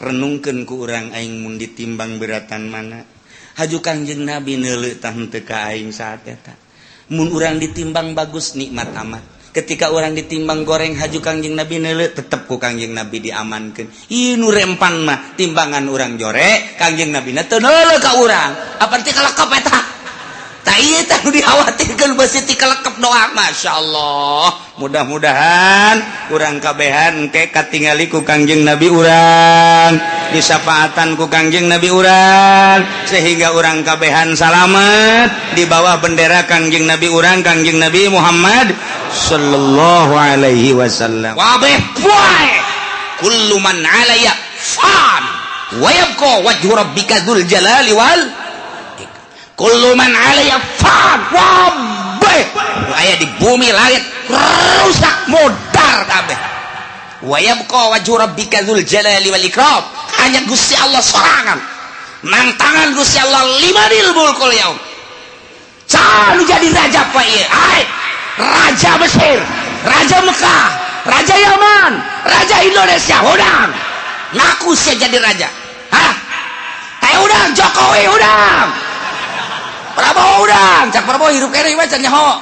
renungkeun ku urang aing mun ditimbang beratan mana haju Kangjeng Nabi neuleuh tah henteu ka aing saat eta mun urang ditimbang bagus nikmat amat ketika urang ditimbang goreng haju Kangjeng Nabi neuleuh tetep ku Kangjeng Nabi diamankeun ieu nu rempan mah timbangan urang jore Kangjeng Nabi na teu neuleuh ka urang apa teh kalekep eta tah ieu tah nu dikhawatirkeun beusi ti kalekep doa masyaallah mudah-mudahan urang kabehan engke katingali ku Kangjeng Nabi urang disafaatan ku Kangjeng Nabi urang sehingga urang kabehan salamet di bawah bendera Kangjeng Nabi urang Kangjeng Nabi Muhammad sallallahu alaihi wasallam wa bihwai kullu man alaya fan wa yabqa wajhu rabbika dzul jalali wal kullu man alaya fan wa bih aya di bumi langit rusak modar kabeh wa yabqa wajhu rabbika dzul jalali wal ikram hanya Gusti Allah sorangan nang tangan Gusti Allah limanil mulkul yaum can jadi raja apa ieu ai raja Mesir raja Mekah raja Yaman raja Indonesia udang ngaku sia jadi raja hah teh udang Jokowi udang Prabowo udang cak Prabowo hirup kene mah can nyaho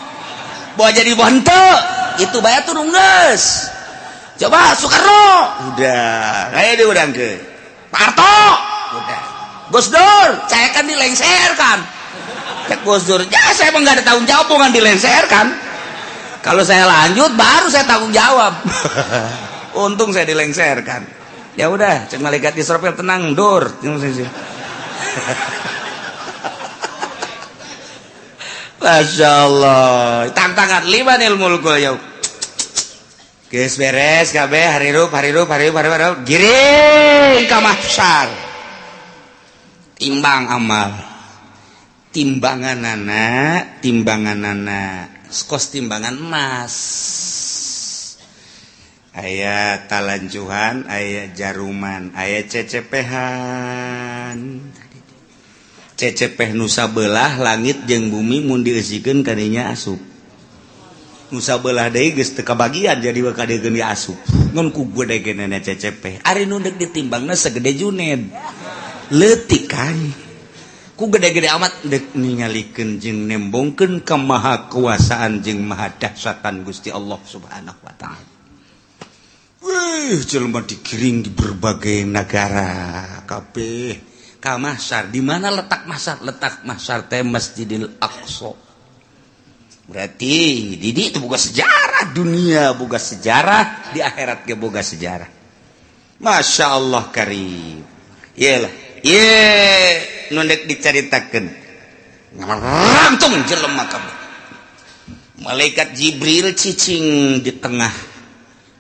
bawa jadi henteu itu bayar turun geus coba Soekarno udah kayak dia udang ke Pak Harto udah Gus Dur saya kan dilengserkan cek Gus Dur ya saya emang gak ada tanggung jawab bukan dilengserkan kalau saya lanjut baru saya tanggung jawab untung saya dilengserkan ya udah cek malaikat Israfil tenang Dur Masya Allah tantangan limanil mulkul yaum geus beres kabeh harirup giring ka mahsyar timbang amal timbanganana kos timbangan emas aya talanjuhan aya jaruman aya cecepehan cecepeh nu sabelah langit jeung bumi mun dieusikeun ka dinya asup nu sabelah deui geus teu kabagian jadi wa kadegeun di asup ngun ku gede genana cecepeh ari nu deuk ditimbangna sagede Juned leutik kan ku gede-gede amat deuk ningalikeun jeung nembongkeun ka maha kuasaan jeung maha dahsyatan Gusti Allah Subhanahu wa taala. Jelema digiring di berbagai negara kabeh ka mahsyar. Di mana letak mahsyar? Letak mahsyar teh Masjidil Aqsa. Berarti di dieu boga sejarah dunia, boga sejarah di akhirat ge boga sejarah. Masya Allah karim. Iyalah, nu deuk dicaritakeun. Ngarangtung jelema kabeh. Malaikat Jibril cicing di tengah.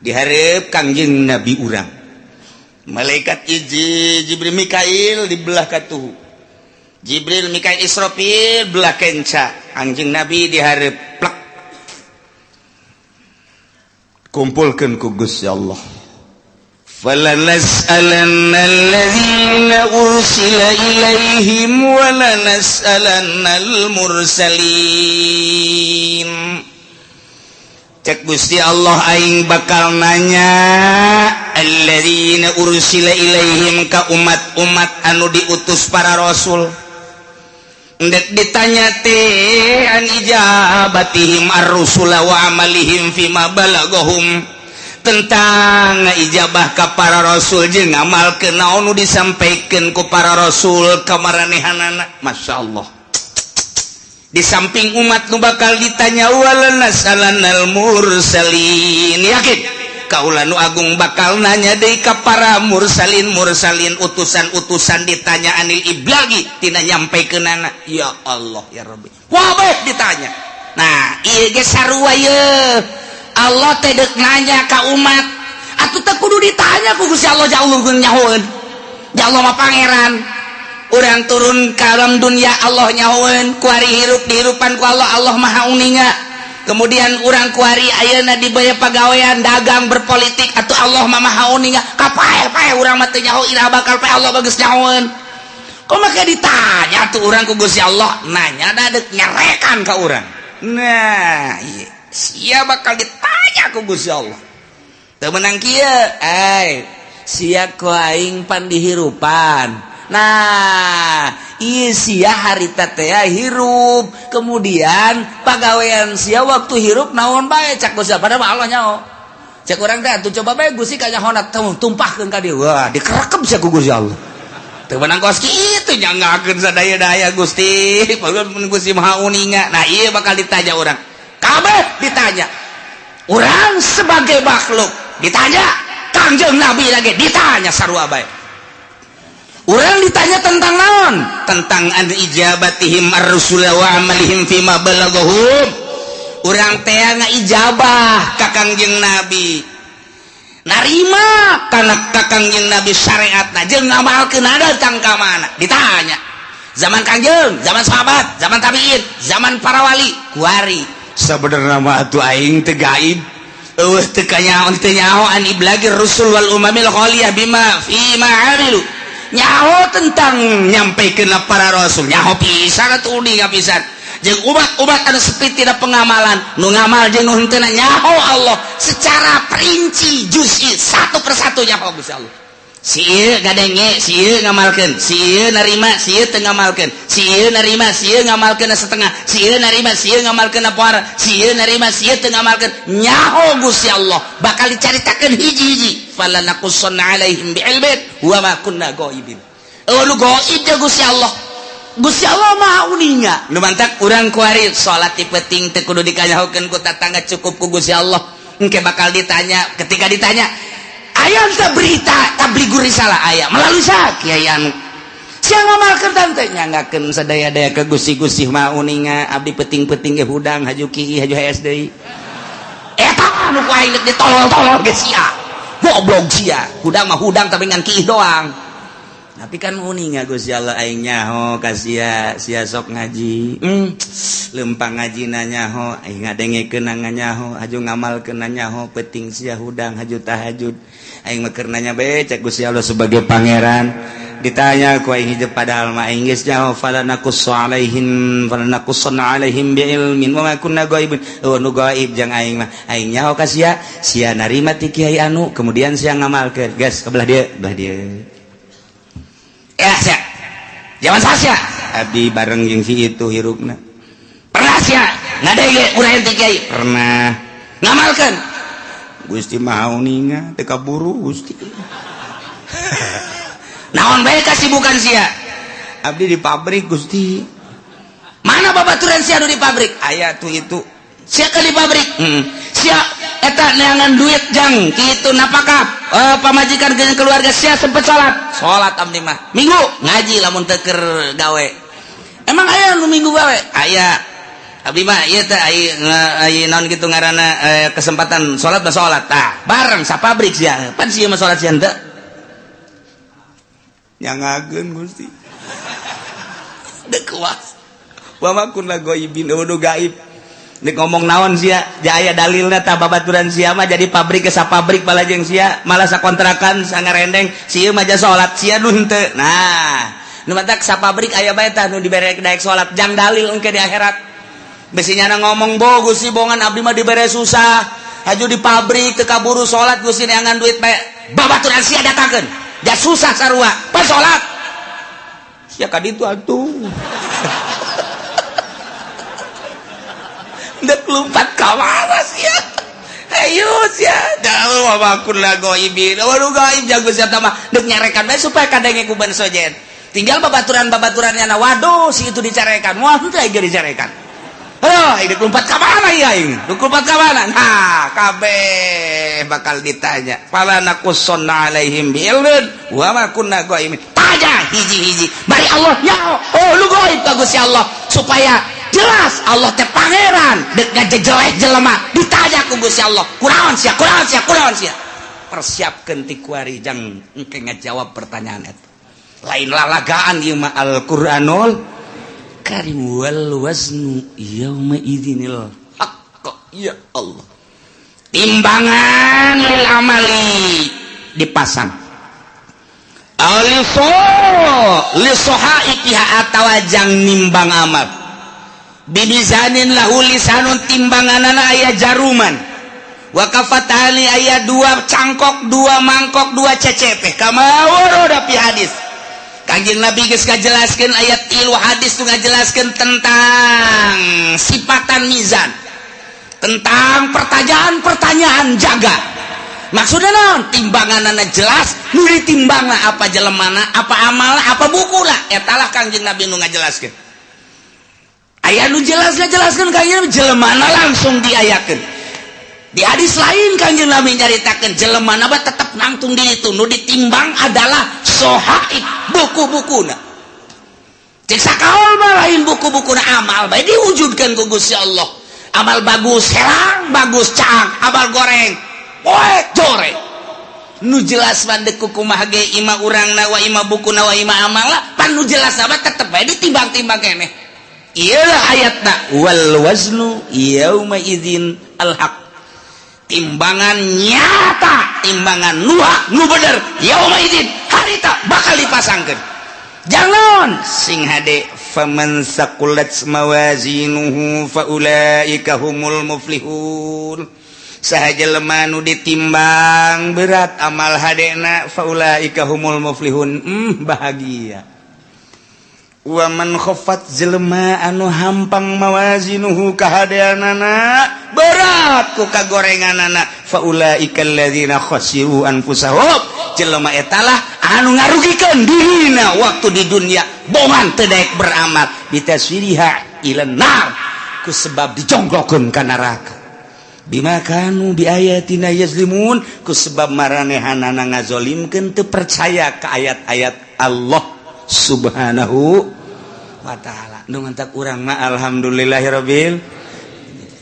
Dihareup Kangjeng Nabi urang. Malaikat Jibril Mikail di belah katuhu. Jibril Mikail Israfil belah kenca. Kangjeng Nabi dihareup plak. Kumpulkeun ku Gusti Allah. فَلَنَسْأَلَنَّ الَّذِينَ أُرْسِلَ إِلَيْهِمْ وَلَنَسْأَلَنَّ الْمُرْسَلِينَ. Cek Gusti Allah aing bakal nanya alladzina ursila ilaihim ka umat-umat anu diutus para rasul. Ndek ditanya teh an ijabatihim ar-rusula wa amalihim fima balagahum tentang ijabah ka para rasul jeung ngamalkeun naon nu disampaikeun ku para rasul ka maranehanana. Masyaallah. Di samping umat nu bakal ditanya walanas'alannal mursalin, yakin kaula nu agung bakal nanya deui ka para mursalin utusan-utusan ditanya anil iblagi tina nyampekeunana. Ya Allah ya Rabbi wabeh ditanya. Nah ieu ge sarua ye Allah teh deuk nanya ka umat atuh teh kudu ditanya ku Gusti Allah jauleuhkeun nyahoeun. Ja Allah mah pangeran. Urang turun ke alam dunia Allah nyahoeun ku ari hirup dihirupan ku Allah maha uninga. Kemudian urang ku ari ayeuna di baya pagawean dagang berpolitik atuh Allah mah maha uninga. Kapae urang mah teu nyaho ira bakal pae Allah bageus nyahoeun. Kumaha ditanya tuh urang ku Gusti Allah nanya da deuk nyarekan ka urang. Nah, ieu sia bakal ditanya ku Gusti Allah. Teu meunang kieu, sia ku aing pan dihirupan. Nah ieu sia harita teh hirup, kemudian pagawean sia waktu hirup naon bae cak Gusti padahal Allah nyaho. Cak urang teh atuh coba bae Gusti ka nyahona tumpahkeun ka dieu. Wah dikerekem sia ku Gusti Allah. Teu menang kos kitu nyanggakeun sadaya-daya Gusti. Paulun Gusti Maha Uninga. Nah ieu bakal ditanya urang. Kabeh ditanya. Urang sebagai makhluk ditanya, Kangjeng Nabi lagi ditanya sarua bae. Urang ditanya tentang naon? Tentang an ijabatihim ar-rusul wa amalihim fima balaghum. Urang teh ngaijabah ka Kangjeng Nabi. Narima kana ka Kangjeng Nabi syariatna jeung ngamalkeun datang ka mana? Ditanya. Zaman Kangjeng, zaman sahabat, zaman tabi'in, zaman para wali, kuari. Sabenerna mah atuh aing teu gaib. Eueuh teu kanyaho teu nyaho an iblagir rusul wal umamil khaliyah bima fima amilu. Nyaho tentang nyampaikeun para rasul, nyaho pisan atuh uning pisan. Jeung umat-umat anu sepi tina pengamalan, nu ngamal jeung nu henteu nyaho Allah secara perinci juz'i satu persatu nyaho Gusti Allah. Si ieu gadenge, si ieu ngamalkeun, si ieu narima, si ieu teu ngamalkeun, si ieu narima, si ieu ngamalkeun setengah, si ieu narima, si ieu ngamalkeun poara, si ieu narima, si ieu teu ngamalkeun. Nyaho Gusti Allah bakal dicaritakeun hiji-hiji. Falanaqussanna alaihim bi'ilmin wa ma kunna ghaibin. Lu gaib ya Gusti Allah. Gusti Allah Maha Uninga. Nu mantak urang kuari salat ti penting teu kudu dikanyahokeun ku tatangga cukup ku Gusti Allah. Engke bakal ditanya, ketika ditanya aya teh berita tablighur risalah aya melalui kiai anu sia ngamalkeun tante nyanggakeun sadaya-daya ka Gusti Maha Uninga abdi peuting-peuting ge hudang haju kiai haju HSD eta anu ku aing ditolol-tolol ge sia goblok sia hudang mah hudang tapi ngan kiai doang tapi kan Uninga Gusti Allah aing nyaho ka sia sok ngaji lempang ngajina nyaho aing ngadengekeun nganyaho haju ngamalkeun nyaho peuting sia hudang haju tahajud aing meukeun nanya bae cek Gusti Allah sebagai pangeran ditanya ku aing hijab padahal mah aing geus nyaho falanaqussanna alaihim bi'ilmin wa ma kunna ghaibin. Nu gaib jeung aing mah aing nyaho ka sia narima ti kiai anu kemudian sia ngamalkeun geus ka belah dieu sia zaman sasia abdi bareng jeung si itu hirupna pernah sia ngadege urang ti kiai pernah ngamalkeun Gusti Maha Uninga teu kaburu Gusti. Naon bae kasibukan sia? Abdi di pabrik Gusti. Mana babaturan sia anu di pabrik? Aya tuh itu. Sia ka di pabrik. Sia eta neangan duit jang kitu napakah pamajikan jeung keluarga sia sempet salat. Salat abdi mah. Minggu ngaji lamun teu keur gawe. Emang aya nu minggu gawe? Aya. Abdi mah ieu teh ai naon kitu ngaranna kesempatan salat mah salat tah bareng sapabrik sia pan sia mah salat sia henteu nyangageun Gusti deuk kuas wa ma kunna ghaibin nu gaib deuk ngomong naon sia aya dalilna tah babaturan sia mah jadi pabrik ke sapabrik bala jeung sia malah sakontrakan sangarendeng sia mah ja salat sia nu henteu nah nu matak sapabrik aya bae tah nu dibere daek salat jang dalil engke di akhirat. Besinya ngomong bo Gusti bongan abdi mah dibere susah haju di pabrik teu kaburu salat Gusti neangan duit bae babaturan sia datangkeun ja susah sarua pas salat sia ka ditu atuh deuk lumpat ka mana sia ayo sia dalu mabakun lago ibin waduh gaib jago sia mah deuk nyarekan bae supaya kadenge ku ban sojen tinggal babaturan-babaturannya na waduh si itu dicarekan wah teu ge dicarekan. Aduh, hidup lompat ke mana ya ini? Lompat ke mana? Nah, kabeh bakal ditanya. Falanaqussanna alaihim bi'ilmin wa ma kunna ghaibin. Tanya hiji-hiji. Bari Allah nyaho. Oh, lu gaib ka Gusti Allah supaya jelas Allah teh pangeran. Deuk ngajejeleh jelema ditanya ku Gusti Allah. Kunaon sia? Persiapkeun ti kuari jang engke ngajawab pertanyaan eta. Lain lalagaan ieu mah Al-Qur'anul Karim wal waznu yauma idzinil haqq ya Allah. Timbangan lil amali dipasang. Aliso li sohaikiha atawa jang nimbang amal. Bimizanin lahu lisanun timbanganana aya jaruman. Wakafatani ayat 2 cangkok 2 mangkok 2 cecep kamawur udah pi hadis Kanjeng Nabi geus ngajelaskeun ayat 3 hadis tu ngajelaskeun tentang sifatan mizan tentang pertanyaan jaga maksudnya naon timbanganana jelas nu ditimbangna apa jelemana apa amalna apa bukuna eta lah Kanjeng Nabi nu ngajelaskeun aya nu jelas ngajelaskeun Kanjeng Nabi jelemana langsung diayakeun. Di hadis lain Kanjeng Nabi nyaritakeun jelema na tetep nangtung di itu nu ditimbang adalah sohaib buku-bukuna. Cek sakaol mah lain buku-bukuna amal bae diwujudkeun ku Gusti Allah. Amal bagus herang bagus caang, amal goreng poek jore. Nu jelas mandek kumaha ge ima urangna wa ima bukuna wa ima amala pan nu jelas mah tetep bae ditimbang-timbang keneh. Ieu ayatna wal waznu yauma idzin al haq. Timbangan nyata timbangan nu bener yauma idzin harita bakal dipasangkeun jangan sing hade faman saqulat mawazinuhu faulaika humul muflihun sahaja lemah nu ditimbang berat amal hadena faulaika humul muflihun bahagia wa man khaffat jelema anu hampang mawazinuhu kahadeanana berat ku kagorenganana faulaika alladzina khasiru anfusahum jelema etalah anu ngarugikeun dirina waktu di dunia bohong teu daek beramal bitaswiriha ilan nar ku sebab dijonglokeun ka neraka bima kanu biayatina yazlimun ku sebab maranehanana ngazolimkeun teu percaya ka ayat-ayat Allah subhanahu wa ta'ala nu ngantak urang mah alhamdulillahirabbil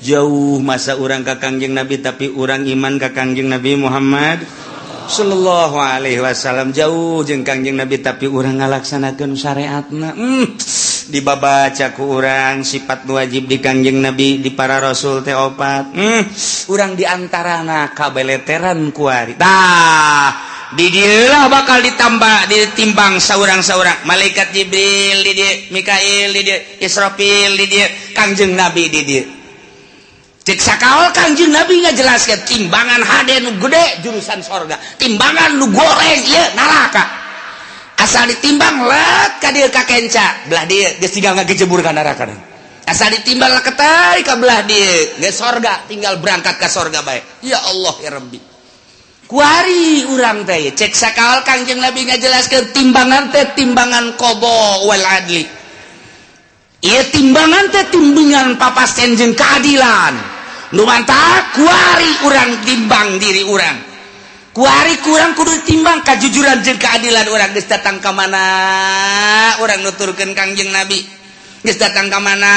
jauh masa urang ka Kangjeng Nabi tapi urang iman ka Kangjeng Nabi Muhammad sallallahu alaihi wasallam jauh jeung Kangjeng Nabi tapi urang ngalaksanakeun syariatna dibabaca ku urang sifat wajib di Kangjeng Nabi di para rasul teh opat urang diantarana kabeleteran kuari tah di dieulah bakal ditimbang saurang-saurang malaikat Jibril di dieu Mikail di dieu Israfil di dieu Kangjeng Nabi di dieu cek sakaol Kangjeng Nabi ngajelaskeun timbangan hade nu gede jurusan sorga timbangan nu goreng ieu neraka asal ditimbang let ka dieu ka kenca belah dieu geus tinggal ngagejebur ka neraka asal ditimbang leketai ka belah dieu geus sorga tinggal berangkat ka sorga bae ya Allah ya Rabbi kuari urang teh cek sakaol Kangjeng Nabi ngajelaskeun timbangan teh timbangan qada wal adli ieu timbangan teh timbangan papasten jeung keadilan nu mantap kuari urang timbang diri urang kuari kurang kudu timbang kajujuran jeung keadilan urang geus datang ka mana urang nuturkeun Kangjeng Nabi geus datang ka mana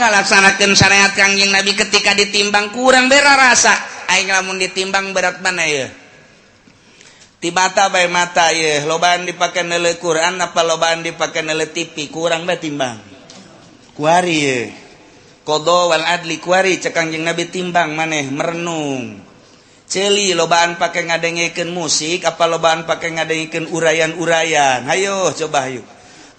ngalaksanakeun syariat Kangjeng Nabi ketika ditimbang kurang bera rasa aing lamun ditimbang berat mana ya ti mata bae mata ye lobaan dipake neuleuh Quran apa lobaan dipake neuleuh TV kurang bae timbang kuari ye qada wal adli kuari cek Kangjeng Nabi timbang maneh merenung ceuli lobaan pake ngadengekeun musik apa lobaan pake ngadengekeun urayan-urayan hayo coba hayo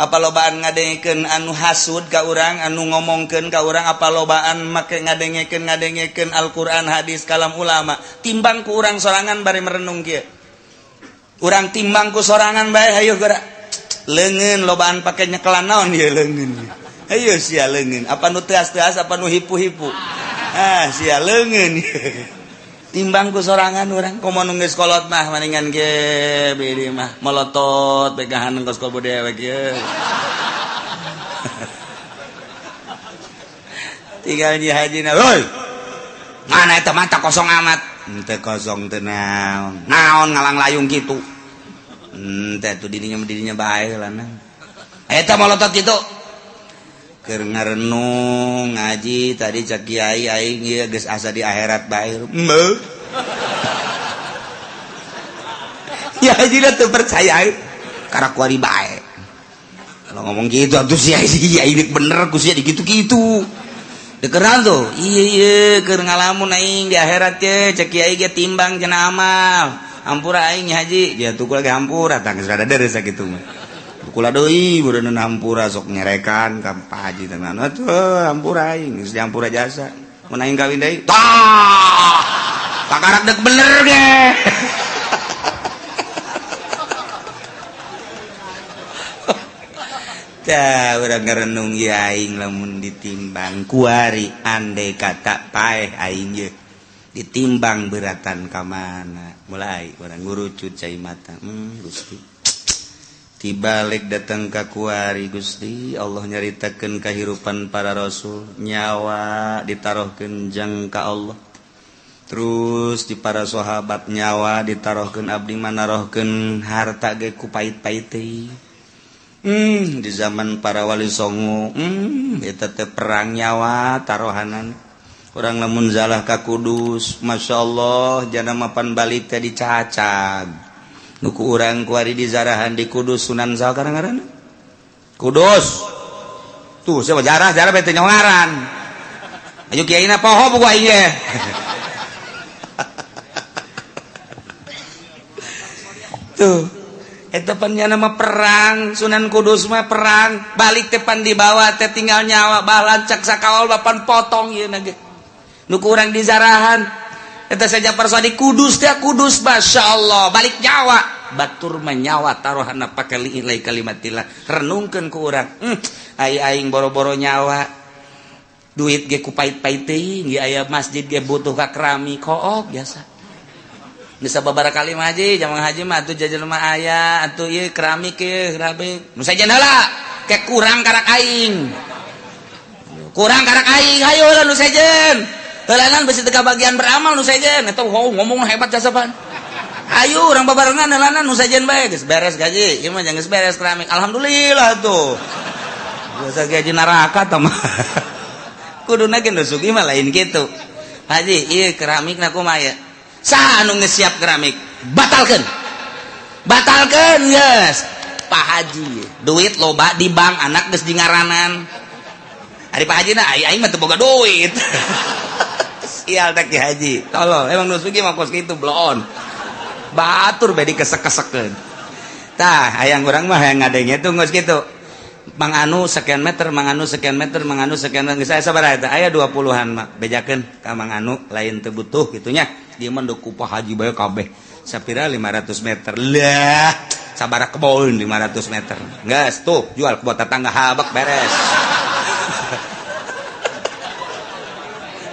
apa lobaan ngadengekeun anu hasud ka urang anu ngomongkeun ka urang apa lobaan make ngadengekeun Al-Qur'an hadis kalam ulama timbang ku urang sorangan bari merenung kieu urang timbang ku sorangan bae hayo geura leungeun lobaan pake nyekelan naon ieu leungeun hayo sia leungeun apa nu teas-teas apa nu hipu-hipu sia leungeun timbang ku sorangan urang komo nu geus kolot mah maningan ge beureum mah molotot pegahan engkos kolot dewek ye tinggal ji hajina heuy mana eta mata kosong amat teu kosong teu naon ngalang layung kitu teh tu dirinya bae heula eta molotot kitu keur ngarenung ngaji tadi cak kiai aing ieu geus asa di akhirat bae ya hajina teu percaya karena kuari bae kalau ngomong gitu atuh sia ini bener ku sia dikitu-kitu dekeran tuh iya keur ngalamun aing di akhirat teh cek kiai ge timbang cenah amal hampura aing haji dia tukul ge hampura tang geus rada deres sakitu mah kula deui beureun hampura sok nyerekan ka Pak Haji teh mah atuh hampura aing geus hampura jasa mun aing kawin deui tah pakarak dek bener ge. Tah urang ngarenung ieu aing lamun ditimbang kuari andai kata paeh aing ye ditimbang beratan ka mana mulai urang ngurucut cai mata Gusti tibalik datang ka kuari Gusti Allah nyaritakeun kahirupan para rasul nyawa ditarohkeun jang ka Allah terus di para sahabat nyawa ditarohkeun abdi manarohkeun harta ge ku pait-pait teh di zaman para wali songo eta teh perang nyawa tarohanan urang lamun zalah ka Kudus masyaallah jana mapan balik teh dicacag nuku urang kuari dizarahan di Kudus Sunan saha ngaranna Kudus tuh siapa jarah bete nyawaran aju kiaina poho buku aing ge tuh eta pan nama perang Sunan Kudus mah perang balik tepan dibawa teh tinggal nyawa balancak sakawal bapan potong ieu na ge nu ku urang dizarahan eta saja parsa di Kudus teh Kudus masyaallah balik nyawa batur mah nyawa tarohanna pakali ilai kalimatillah renungkeun ku urang aing boro-boro nyawa duit ge ku pait-pait teuing ge aya masjid ge butuh ka keramik kook biasa geus sababaraha kali mah haji jamaah haji mah atuh jajan mah aya atuh ieu keramik ieu keramik nu sajen heula ke kurang karak aing hayo heula nu sajen heulanan bisi teu kabagian beramal nu sajen eta ngomong hebat jasapan ayo urang babarengan heulanan nu sajen bae geus beres gaji ieu mah geus beres keramik alhamdulillah tuh biasa gaji neraka tah mah kuduna ge nu sugi mah lain kitu haji ieu keramikna kumaha ya saha anu ngesiap keramik batalkeun geus Pak Haji duit loba di bank anak geus dingaranan ari Pak Haji na aing mah teu boga duit sial teh Ki Haji tolol emang nu sugi mah kos kitu bloon batur bae dikesek-kesekeun tah hayang urang mah hayang ngadenge tuh geus kitu Mang anu sekian meter geus aya sabaraha eta aya 20-an mah bejakeun ka Mang anu lain teu butuh kitunya dia mah ku Pak Haji bae kabeh sapira 500 meter lah sabaraha kebon 500 meter geus tuh jual ke buat tetangga habak beres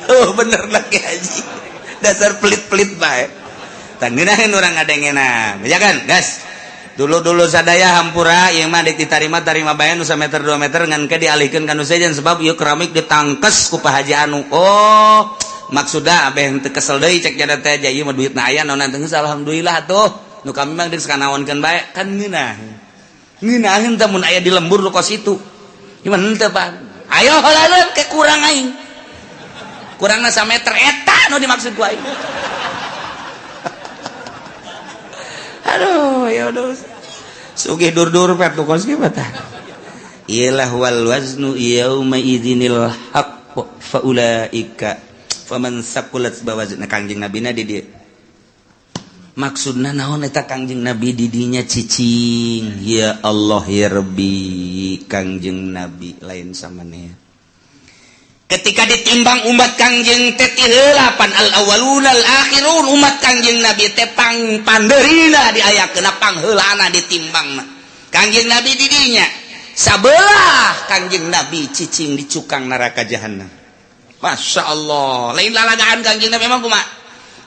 oh bener lagi Haji dasar pelit-pelit bae tah ngeunaheun urang ngadengena bejakeun geus dulu sadaya hampura ieu mah ditarima bae nu 1 meter 2 meter ngan ke dialihkeun ka nu sejen sebab ieu keramik ditangkes ku Pak Haji anu oh maksudna abeh teu kesel deui cek jada teh ieu mah duitna aya naon teh alhamdulillah atuh nu kami mah geus kanaonkeun bae kan ngeunaheun teh mun aya di lembur nu kos itu ieu mah henteu Pak ayo heula ke kurang aing kurangna 1 meter eta nu dimaksud ku aing aduh ya udah sugih dur-dur pet nu kos kieu tah ialah wal waznu yauma idzinil haqq faulaika faman saqulat bawazna Kangjeng Nabi na di dieu maksudna naon eta Kangjeng Nabi di dinya cicing ya Allah ya Rabbi Kangjeng Nabi lain samaneh ketika ditimbang umat Kangjeng teh ti heula pan al awwalun al akhirun umat Kangjeng Nabi teh pandeurina diayakeun pangheulana ditimbangna Kangjeng Nabi di dinya sabelah Kangjeng Nabi cicing di cukang neraka jahanam Masya Allah lain lalagaan Kangjeng Nabi memang kumaha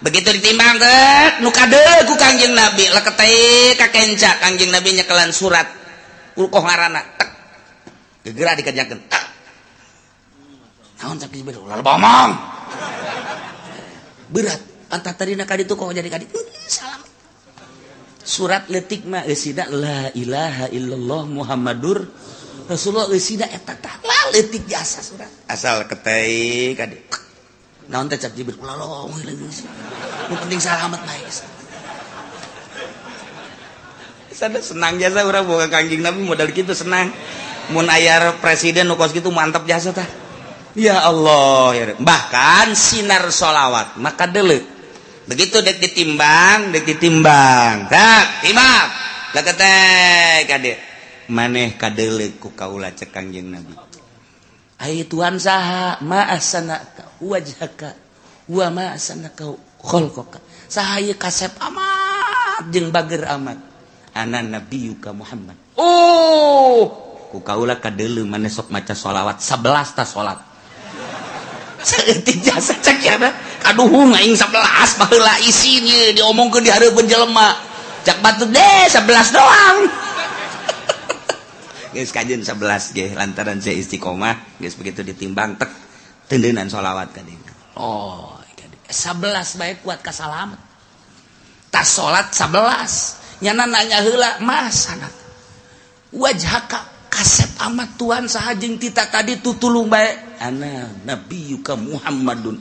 begitu ditimbang teh nu kadeu ku Kangjeng Nabi leket teh ka kenca Kangjeng Nabi nyekelan surat ulkoh ngaranna tek gegera dikerjakeun tak naon cak dibero lalabamang berat antah tadina ka ditu kok jadi ka ditu salam surat leutik mah eusina la ilaha illallah muhammadur Rasulullah eusina eta tah leutik jasa surat asal ketei ka ditu naon teh cak dibero lalong nu penting salamet bae sada senang jasa urang boga Kangjeng Nabi modal kitu senang mun aya presiden nu kos kitu mantap jasa tah ya Allah ya bahkan sinar sholawat maka deuleu begitu dek ditimbang tak timbang lakete kade maneh kadeuleu ku kaula cek Kangjeng Nabi ai Tuhan saha ma ahsanaka wajhaka wa ma ahsanaka khalqaka sahaya kasep amat jeung bager amat ana nabiyuka Muhammad. Ku kaula kadeuleu maneh sok maca sholawat 11 ta salat saeutik jasa cek ya kaduhung aing 11 baheula isinya diomongkeun di hareupeun jelema cak batu deh 11 doang. Geus kajeun 11 ge lantaran saya istiqomah geus begitu ditimbang tek teundeunan sholawat ka dieu. 11 bae kuat ka salamet. Tas salat 11 nyana nanya heula masana wajhaka kasep amat Tuhan saha jeung tita tadi tutulung bae ana nabiyuka Muhammadun.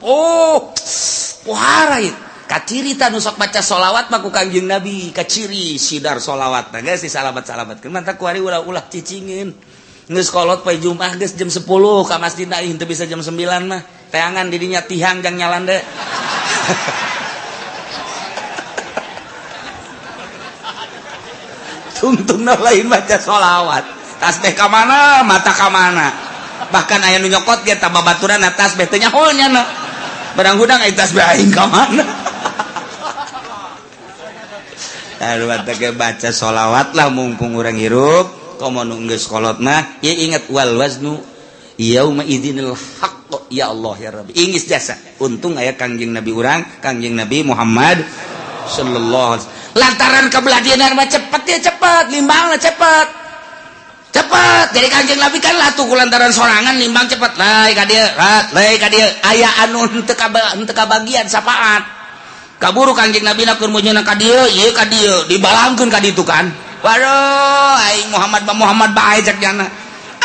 Pohara ieu kacirita nu sok baca sholawat mah ku Kangjeng Nabi kaciri sidar sholawat teh geus disalabat-salabatkeun mantap ku ari ulah-ulah cicingeun geus kolot poe Jumat geus jam 10 ka masjidna ih teu bisa jam 9 mah teangan di dinya tihang jang nyalan deui. Tungtungna lain baca sholawat tasbih ka mana mata ka mana bahkan aya nu nyokot ge tah babaturan tasbih teh nyaho nyana barang hudang aya tasbih aing ka mana. Lalu teh baca sholawat lah mumpung urang hirup komo nu geus kolot mah ya ingat wal waznu yauma idzinil haqq ya Allah ya Rabbi ingis jasa untung aya Kangjeng Nabi urang Kangjeng Nabi Muhammad sallallahu alaihi wasallam lantaran kabeladianan mah cepet ya cepet limbangna cepet jadi Kangjeng Nabi kan latuh kulantaran sorangan nimbang cepet lai ka dieu aya anu henteu kabagian sapaat kaburu Kangjeng Nabi na keur mujuna ka dieu ieu ka dieu dibalangkeun ka ditu kan waduh aing Muhammad bae cek jana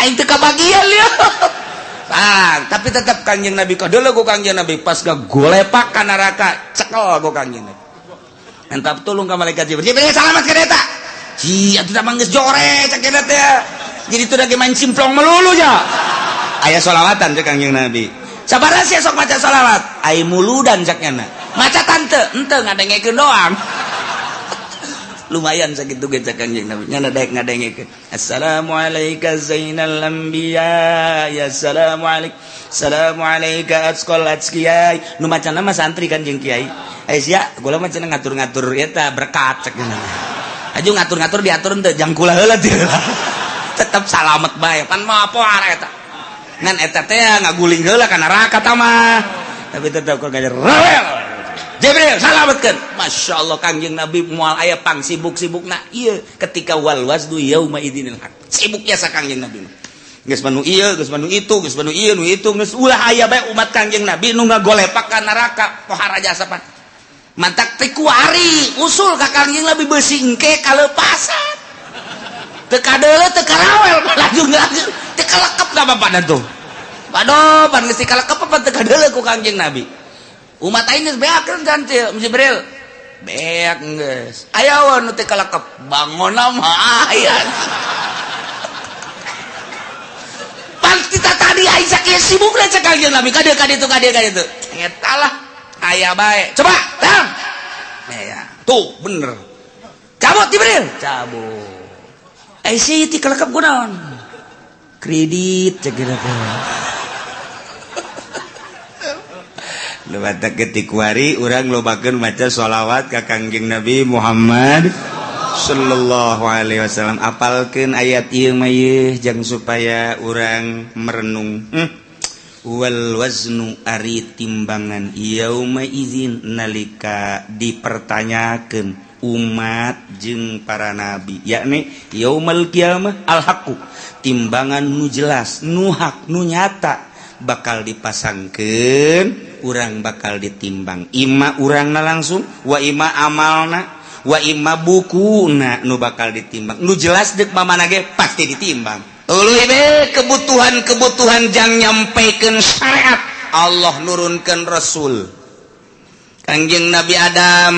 aing teu kabagian lieu. Tapi tetap Kangjeng Nabi kadeuleu ku Kangjeng Nabi pas gagolepak ka neraka cekel ku Kangjeng Nabi entah tulung ka malaikat Jibril salamat ka eta hi atuh mah geus jore cek eta teh jadi teu dage main cimplong melulu nya aya sholawatan cek Kangjeng Nabi sabaraha sia sok maca sholawat ai muludan cek nya maca tante henteu ngadengekeun doang. Lumayan sakitu ge cek Kangjeng Nabi nya daek ngadengekeun assalamu alayka zainal anbiya ya assalamu alayka atqal atqiyai nu macana mah santri kan jeung kiai sia gula mah cenah ngatur-ngatur eta berkat cek nya aju ngatur-ngatur diatur teu jang kula heula teh tetep salamet bae pan mah poar eta ngan eta teh ngaguling heula ka neraka tah mah tapi tetep kok ngajar rewel Jibril salametkeun masyaallah Kangjeng Nabi moal aya pang sibuk-sibukna ieu ketika wal wasdu yauma idzinil haq sibuknya sa Kangjeng Nabi geus manu ieu geus manu itu geus manu ieu nu itu geus ulah aya bae umat Kangjeng Nabi nu ngagolepak ka neraka pohara jasa pan mantak teh kuari usul ka Kangjeng Nabi beusi engke kalepasan teu kadeuleu teu karawel lanjut teu kalekep ka bapadan tuh waduh pan geus kalekep apa teu kadeuleu ku Kangjeng Nabi umat aing geus beakeun kan Jibril beak geus aya wae nu teu kalekep bangonna mah aya pan kita tadi aing sakieu sibuk na cek Kangjeng Nabi ka dieu eta lah aya bae coba tang ya tuh bener cabut Jibril cabut sih ti kalekep kunaon kredit cek eta lewat ketik wari urang lobakeun maca sholawat ka Kangjeng Nabi Muhammad sallallahu alaihi wasallam apalkeun ayat ieu mah ieu jang supaya urang merenung wal waznu ari timbangan yauma izin nalika dipertanyakeun umat jeung para nabi yakni yaumal qiyamah al haqu timbangan nu jelas nu hak nu nyata bakal dipasangkeun urang bakal ditimbang ima urangna langsung wa ima amalna wa ima bukuna nu bakal ditimbang nu jelas deuk mamana ge pasti ditimbang tuluy be kebutuhan jang nyampekeun syariat Allah nurunkeun rasul Kangjeng Nabi Adam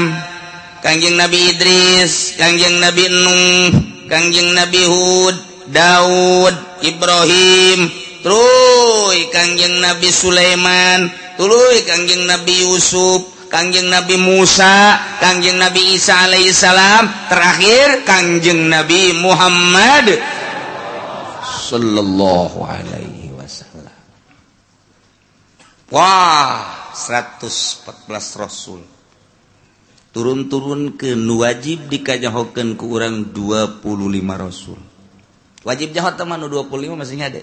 Kangjeng Nabi Idris Kangjeng Nabi Nuh Kangjeng Nabi Hud Daud Ibrahim tuluy Kangjeng Nabi Sulaiman tuluy Kangjeng Nabi Yusuf Kangjeng Nabi Musa Kangjeng Nabi Isa alaihissalam terakhir Kangjeng Nabi Muhammad sallallahu alaihi wasallam. Wah 114 rasul turun-turun ke wajib dikajahokeun ku urang 25 rasul. Wajib jahot teh mah nu 25 masih ngade.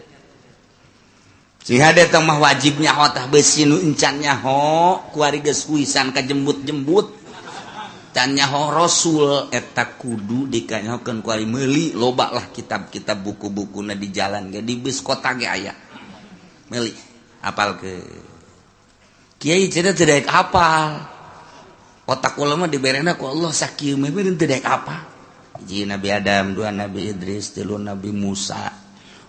Sing hade teh mah wajib nyaho tah beusi nu encan nyaho ku ari geus kuisan kajembut-jembut. Can nyaho rasul eta kudu dikanyahokeun ku ari meuli loba lah kitab-kitab buku-bukuna di jalan ge di bus kota ge aya. Meuli apal ke kiai cenah teu daek apal. Otak ulama diberena ku Allah sakieu mah beureun teu daek apa. Hiji Nabi Adam, dua Nabi Idris, tilu Nabi Musa,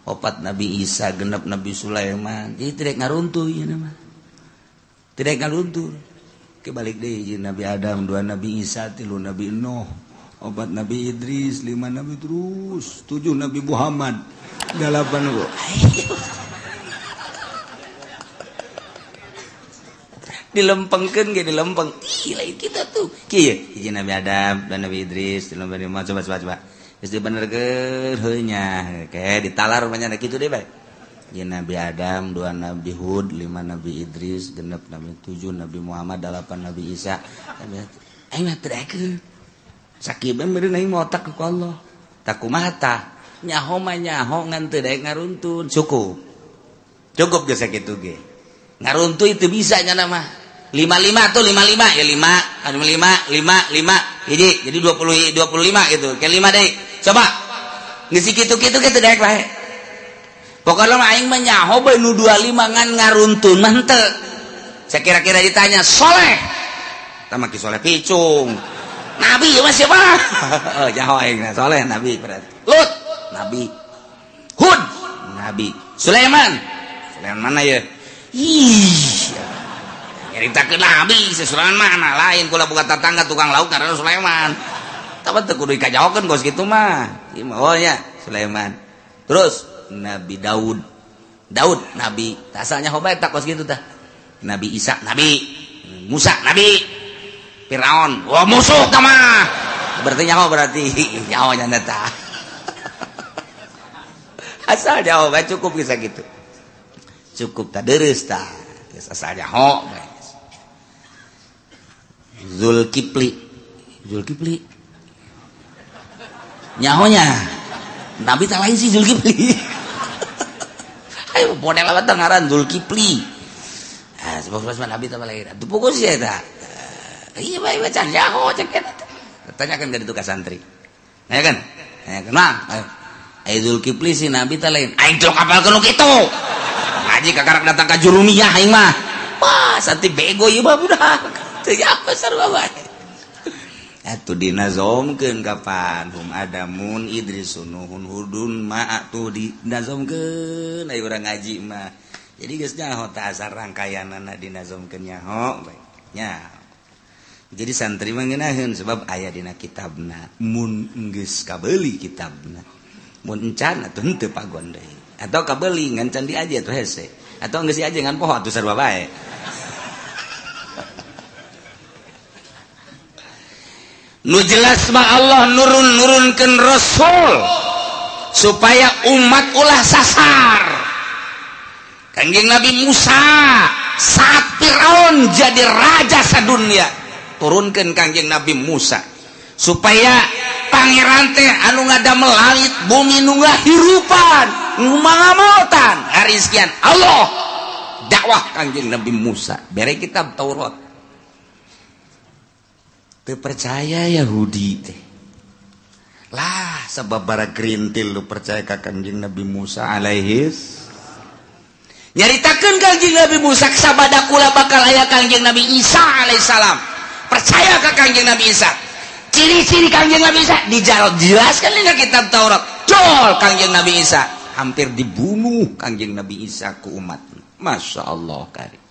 opat Nabi Isa, genep Nabi Sulaiman. Jadi teu daek ngaruntuh ieu mah. Teu daek ngaruntuh. Kebalik deui hiji Nabi Adam, dua Nabi Isa, tilu Nabi Nuh, opat Nabi Idris, lima Nabi terus, tujuh Nabi Muhammad, dalapan gua. Dilempengkeun ge dilempeng. Ih lain kita tuh. Kieu hiji Nabi Adam dan Nabi Idris, Nabi Muhammad coba. Geus dibenerkeun heunya. Kayak ditalar banyak kitu deui bae. Hiji Nabi Adam, dua Nabi Hud, lima Nabi Idris, genep Nabi 7 Nabi Muhammad, 8 Nabi Isa. Aing mah teu daekeun. Sakieu bae meureun aing mah otak ku Allah. Tak kumaha tah? Nyaho mah nyaho ngan teu daek ngaruntun. Cukup geus sakitu ge. Ngaruntun itu bisa nya mah. 55 tuh 55 ya 5 hiji jadi 25 gitu ke 5 deui coba geus kitu-kitu ge teu daek bae pokona mah aing mah nyaho bae nu 25 ngan ngaruntun mah henteu sakira-kira ditanya soleh tah mah ki soleh picung nabi mah siapa oh nyaho aing soleh nabi berarti Lut nabi Hud nabi Sulaiman mana ya ih nyaritakeun nabi Sulaiman mana lain kula boga tatangga tukang lauk ngaranna Sulaiman tapi teu kudu dikajahokeun gos kitu mah oh nya Sulaiman terus Nabi Daud nabi asalnya hoba eta kos kitu tah Nabi Isa nabi Musa nabi Firaun wah musuh tah mah berarti nyaho nya tah asal nyaho bae cukup bisa gitu cukup tah deureus tah geus asal nyaho bae Zulkifli nyahonya Nabi tak lain sih Zulkifli ayo model apa teh ngaran Zulkifli sebab Nabi tak lain itu pokok sih eta iya bae baca nyaho cek eta tanyakan ka ditu ka santri ya kan mah ayo Zulkifli si Nabi tak lain aing teu kapalkeun kitu ngaji kagarak datang ka jurumiyah aing mah wah santi bego ieu mah budak teu apa sarua bae atuh dinazomkeun kapan hum adamun idrisun nuhun hudun ma atuh dinazomkeun aya urang ngaji mah jadi geus nyaho tah asal rangkayanana dinazomkeun nyaho bae nya jadi santri mah ngeunaheun sebab aya dina kitabna mun geus kabeuli kitabna mun encan atuh henteu pagon deui atau kabeuli ngan can diaje atuh hese atau geus diaje ngan poho atuh sarua bae nu jelas mah Allah nurunkeun rasul supaya umat ulah sasar Kangjeng Nabi Musa saat Firaun jadi raja sadunya turunkeun Kangjeng Nabi Musa supaya pangeran teh anu ngadamel langit bumi nu ngahirupan nu mangamotan hariskian Allah dakwah Kangjeng Nabi Musa bere kitab Taurat teu percaya Yahudi teh lah sabab bara gerintil lu percaya ka Kangjeng Nabi Musa alaihis nyaritakeun Kangjeng Nabi Musa sabada kula bakal aya Kangjeng Nabi Isa alaihissalam percaya ka Kangjeng Nabi Isa ciri-ciri Kangjeng Nabi Isa dijelaskan dina kitab Taurat jol Kangjeng Nabi Isa hampir dibunuh Kangjeng Nabi Isa ku umat Masya Allah kari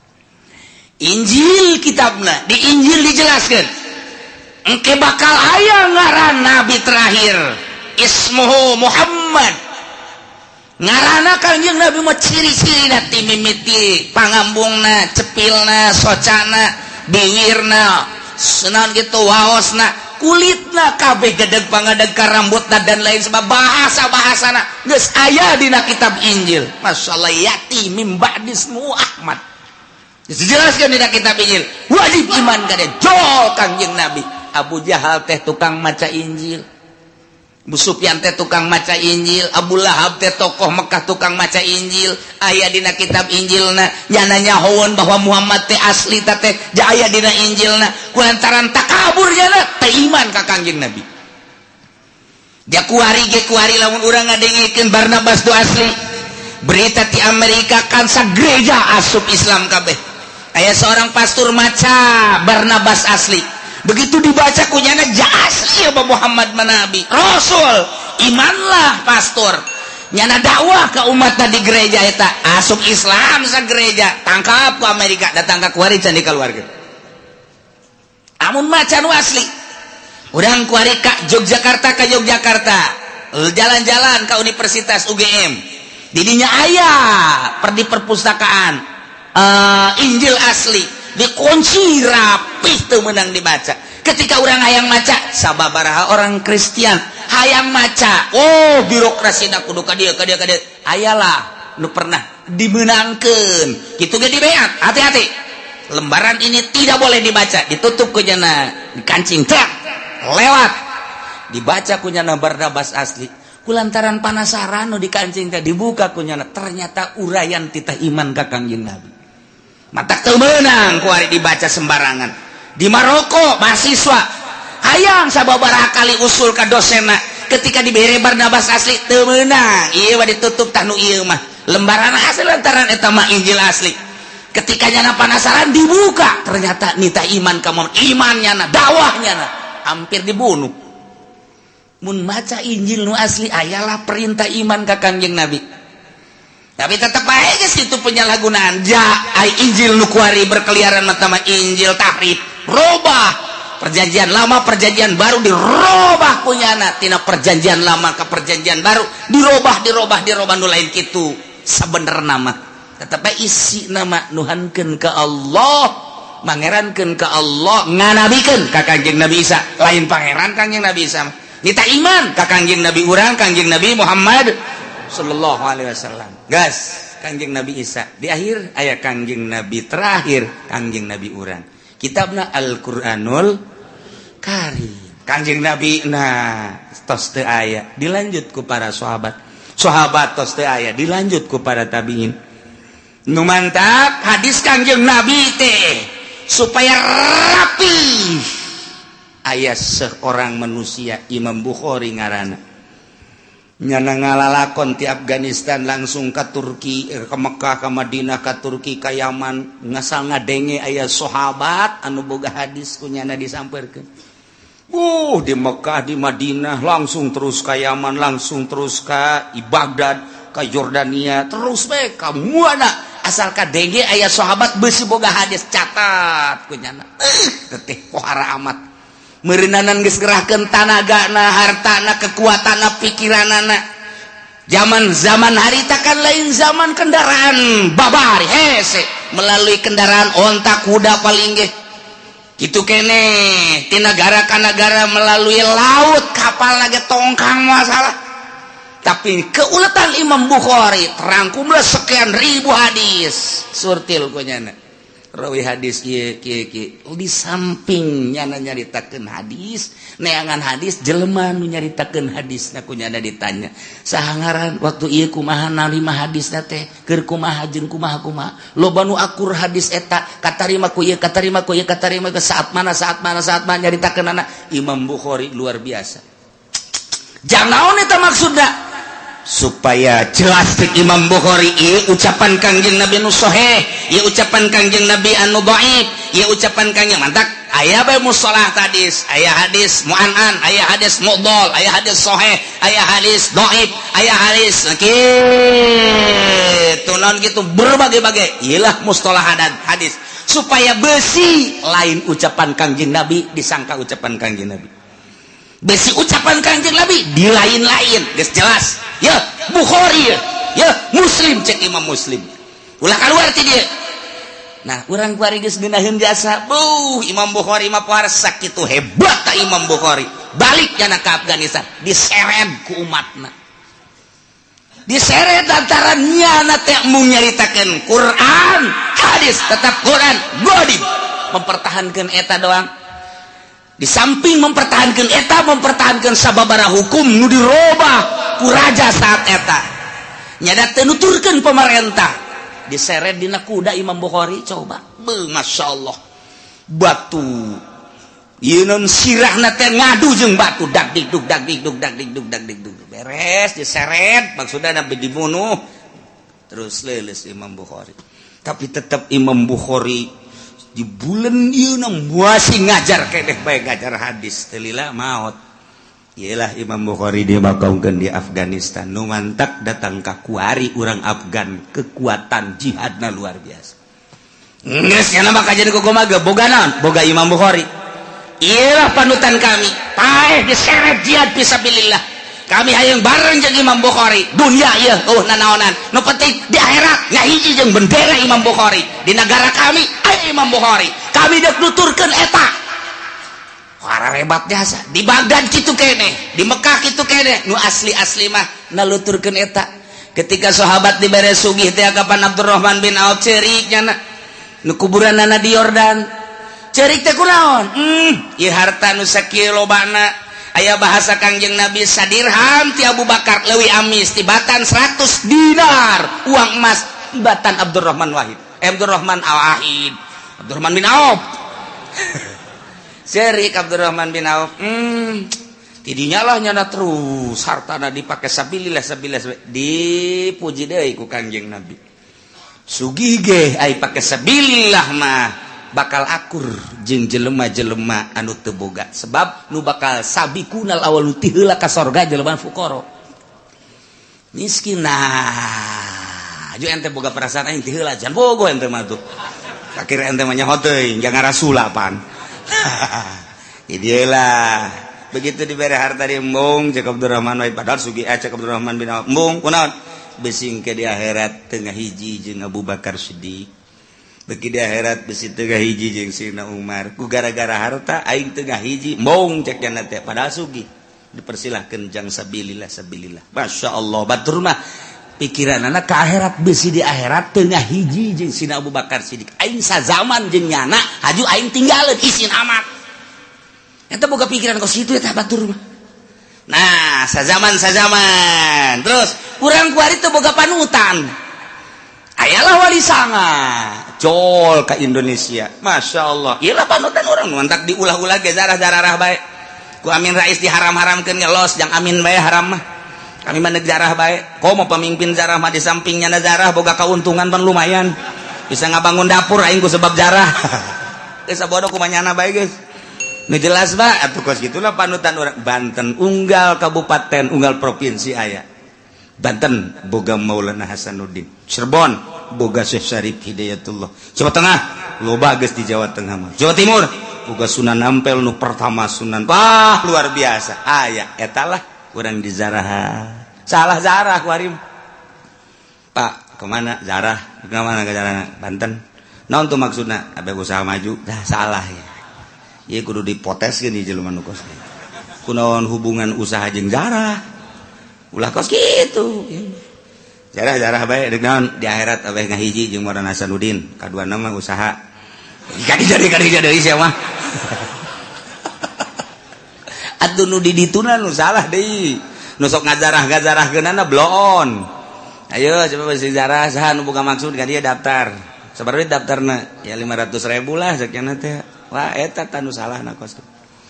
Injil kitabna di Injil dijelaskan engke bakal aya ngaran nabi terakhir ismuhu Muhammad ngaranna Kangjeng Nabi mah ciri-cirina ti mimiti pangambungna cepilna socana bibirna senaon kitu waosna kulitna kabeh gedeg pangadeg ka rambutna dan lain sebab bahasa-bahasana geus aya dina kitab Injil masyaallah yati mim ba'di ismu Ahmad dijelaskeun dina kitab Injil wajib iman ka dia jol Kangjeng Nabi Abu Jahal teh tukang maca Injil, Abu Sufyan teh tukang maca Injil, Abu Lahab teh tokoh Mekah tukang maca Injil. Aya dina kitab Injilna nyana nyahoeun bahwa Muhammad teh asli teh aya dina Injilna, kulantaran takabur nyana teh iman ka Kangjeng Nabi. Dia kuari lamun urang ngadengikeun Barnabas tu asli. Berita di Amerika kan sa gereja asup Islam kabeh. Aya seorang pastor maca Barnabas asli. Begitu dibaca kunyana asli apa Muhammad manabi Rasul, imanlah pastor nyana dakwah ke umatna di gereja eta asup Islam sa gereja, tangkap ke Amerika, datang ke kuari can di keluarga. Amun maca nu asli urang kuari ka Yogyakarta, jalan-jalan ke Universitas UGM, didinya aya di perpustakaan Injil asli dikunci rapih tuh menang dibaca. Ketika orang hayang maca sababaraha orang Kristen hayang maca, oh birokrasi na kudu ka dieu ayalah nu pernah dimenangkeun kitu ge dibeat. Hati-hati, lembaran ini tidak boleh dibaca, ditutup kunyana, dikancing trak lewat, dibaca kunyana Barnabas asli. Kulantaran panasaran nu dikancing teh dibuka kunyana, ternyata urayan titah iman ka Kangjeng Nabi. Matak teu meunang ku ari dibaca sembarangan. Di Maroko mahasiswa hayang sababaraha kali usul ka dosenna, ketika dibere Barnabas asli teu meunang, ieu mah ditutup tah nu ieu mah lembaran asli lantaran eta mah Injil asli. Ketika nyana panasaran dibuka, ternyata nita iman ka Muhammad, imannya na, dakwahnya na, hampir dibunuh. Mun maca Injil nu asli ayalah perintah iman ka Kangjeng Nabi. Tapi tetap aja situ penyalahgunaan. Ai Injil nu kuari berkeliaran matama Injil tahrif, robah. Perjanjian lama, perjanjian baru dirobah kunyana, tina perjanjian lama ke perjanjian baru dirobah nu lain kitu. Sabener nama tetap isi nama nuhankeun ka Allah, mangerankeun ka Allah, nganabikeun ka Kangjeng Nabi Isa. Lain pangeran Kangjeng Nabi Isa. Kita iman ka Kangjeng Nabi urang, Kangjeng Nabi Muhammad sallallahu alaihi wasallam. Gas Kangjeng Nabi Isa. Di akhir aya Kangjeng Nabi terakhir, Kangjeng Nabi urang. Kitabna Al-Qur'anul Karim. Kangjeng Nabi tos teu aya, dilanjut ku para sahabat. Sahabat tos teu aya, dilanjut ku para tabiin. Nu mantap hadis Kangjeng Nabi teh supaya rapi. Aya seorang manusia Imam Bukhari ngaranna. Nyana ngalalakon ti Afghanistan langsung ke Turki, ke Mekah, ke Madinah, ke Turki, ke Yaman, ngasal ngadenge aya sahabat anu boga hadis kunyana disampeurkeun. Di Mekah, di Madinah, langsung terus ke Yaman, langsung terus ke Baghdad, ke Jordania, terus bae ka muana asal kadenge aya sahabat beusi boga hadis, catat kunyana. Teh pohara amat. Meureunanan geus gerahkeun tanagana, hartana, kekuatanna, pikiranana. Zaman harita kan lain zaman kendaraan babari hese, melalui kendaraan onta, kuda paling ge. Kitu kene ti nagara ka nagara melalui laut, kapal lagi tongkang masalah. Tapi keuletan Imam Bukhari terangkumlah sekian ribu hadis, surtil kunyana. Rawi hadis kieu di samping nyana nyaritakeun hadis, neangan hadis jelema nu nyaritakeun hadisna kunyana ditanya. Saha ngaran waktu ieu kumaha narima hadisna teh? Keur kumaha jeung kumaha? Loba nu akur hadis eta, katarima ku ieu, katarima ku saat mana nyaritakeunana Imam Bukhari luar biasa. Jang naon eta maksudna? Supaya jelas ke Imam Bukhari ieu ucapan Kangjeng Nabi anu sahih, ieu ucapan Kangjeng Nabi anu dhaif, ieu ucapan Kangjeng mantak aya bae mustalah hadis, aya hadis mu'an'an, aya hadis mu'dhal, aya hadis sahih, aya hadis dhaif, aya hadis kitu naon kitu berbagai-bagai. Iyalah mustalah hadis supaya besi lain ucapan Kangjeng Nabi disangka ucapan Kangjeng Nabi. Besi ucapan Kangjeng Nabi di lain-lain, geus jelas. Ya Bukhari ya Muslim, cek Imam Muslim. Ulah keluar ti dieu. Nah, urang kuari geus ngeunaheun jasa. Imam Bukhari mah pohar sakitu hebat ka Imam Bukhari. Balik kana ka Afghanistan, diseret ku umatna. Diseret lantaran nyana teh mung nyaritakeun Quran, hadis tetap Quran, godib mempertahankan eta doang. di samping mempertahankan eta mempertahankan sababara hukum nu dirobah ku raja saat eta nyada teu nuturkeun pemerintah diseret dina kuda Imam Bukhari coba masya Allah batu ieu non sirahna teh ngadu jeung batu dak dikduk dak dikduk dak dikduk dak dikduk beres diseret maksudna nabi dibunuh terus leuleus Imam Bukhari tapi tetap Imam Bukhari di bulan ieu masih ngajar keneh bae ngajar hadis teu lila maot iyalah Imam Bukhari dimakaungkeun di Afghanistan nu mantak datang ka kuari urang Afgan kekuatan jihadna luar biasa geus nya mah kajian kumaha boga naon boga Imam Bukhari iyalah panutan kami paeh diseret jihad fisabilillah kami hayang bareng jeung Imam Bukhari dunia ieu nanaonan nu penting di akhirat ngahiji jeung bendera Imam Bukhari di negara kami aya Imam Bukhari kami deuk nuturkeun eta wara rebat jasa di Baghdad kitu keneh di Mekah kitu keneh nu asli-asli mah naluturkeun eta ketika sahabat dibere sugih teh kapan Abdurrahman bin Auf ceurik nya nu kuburanna di Yordan ceurik teh kunaon ieu harta nu sakieu lobana aya bahasa Kangjeng Nabi sadirham ti Abu Bakar leuwih amis tibatan 100 dinar uang emas tibatan Abdurrahman Abdurrahman bin Auf Serik Abdurrahman bin Auf tidinya lah nyana terus hartana dipake sabilillah dipuji deui ku Kangjeng Nabi sugih ge ai pake sabilillah mah bakal akur jeung jelema-jelema anu teu boga sebab nu bakal sabiqunal awwalu ti heula ka sorga jelema fuqara miskin nah aju ente boga perasaan aing ti heula jan bogo ente mah tuh kakir ente mah nyaho teuing jangan rasulapan idielah begitu dibere harta di embung cek Abdurrahman wae padahal sugih cek Abdurrahman bin Auf embung kunaon besing ke di akhirat tengah hiji jeung Abu Bakar Siddiq beki di akhirat besi tengah hiji jeung Sayyidina Umar ku gara-gara harta aing tengah hiji mong cek cenah teh padahal sugih dipersilahkeun jang sabilillah Masya Allah batur mah pikiranna ka akhirat besi di akhirat tengah hiji jeung Sayyidina Abu Bakar Siddiq aing sazaman jeung nyana haju aing tinggalin isin amat eta boga pikiran kos kitu eta batur mah nah sazaman terus urang kuari teu boga panutan ayalah wali sanga jol ke Indonesia Masya Allah iyalah panutan orang mantak diulah-ulah ge zarah-zarah bae ku Amin Rais diharam-haramkeun ngelos jang Amin bae haram mah kami mah zarah bae komo pemimpin zarah mah di sampingnya zarah boga kauntungan pan lumayan bisa ngabangun dapur aing ku sebab zarah geus sabodo kumanyana bae geus nu jelas bae atuh kos gitulah panutan urang Banten unggal kabupaten unggal provinsi aya Banten boga Maulana Hasanuddin Cirebon boga Syekh Syarif Hidayatullah Jawa Tengah loba geus di Jawa Tengah mah Jawa Timur boga Sunan Ampel nu pertama Sunan wah luar biasa aya eta lah urang di zarah salah zarah kuarim Pak kemana zarah kemana ke zarah Banten naon tuh maksudna abeh usaha maju dah salah ya ieu kudu dipoteskeun di jelema nu kos kunaon hubungan usaha jeung zarah ulah kos gitu jarah baik dengan di akhirat abeh ngahiji jeung Maulana Hasanuddin kaduana mah usaha kadi jadi siapa atuh nu di dituna nu salah deui nu sok ngajarah-ngajarahkeunana bloon ayo coba bisi jarah saha nu boga maksud ka dieu daftar sabaraha daftarna ya 500.000 lah sakiana teh wah eta tanu salahna kos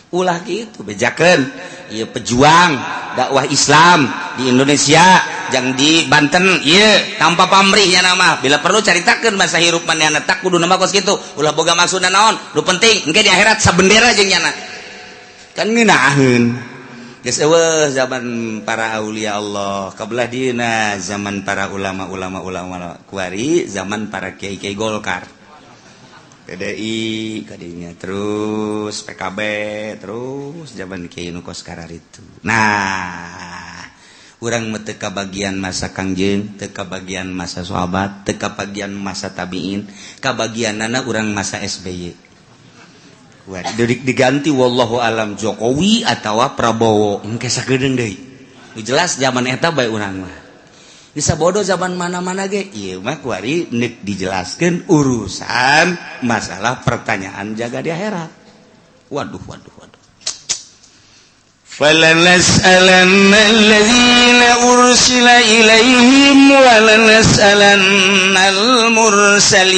ulah gitu bejakeun ieu pejuang dakwah Islam di Indonesia jang di Banten ieu tanpa pamrihnya nama bila perlu caritakeun masa hirup manehna tak kudu nama kos kitu ulah boga maksudna naon nu penting engke di akhirat sabendera jeung nyana kan ngeunaheun geus eueuh zaman para aulia Allah kabelah dieuna zaman para ulama kuari zaman para kiai-kiai Golkar PDI kadinya terus PKB terus zaman Kiai nu kos kararitu. Nah, urang mah teu kabagian masa Kangjeng, teu kabagian masa sahabat, teu kabagian masa tabiin, kabagianana urang masa SBY. Wah, diganti wallahu alam Jokowi atawa Prabowo, engke sagedeung deui. Jelas zaman eta bae urang mah. Bisa bodoh zaman mana-mana ge ieu mah kuari neuk dijelaskeun urusan masalah pertanyaan jaga di akhirat. Waduh falanas'alanna alladziina ursila ilaihim walanas'alannal mursalin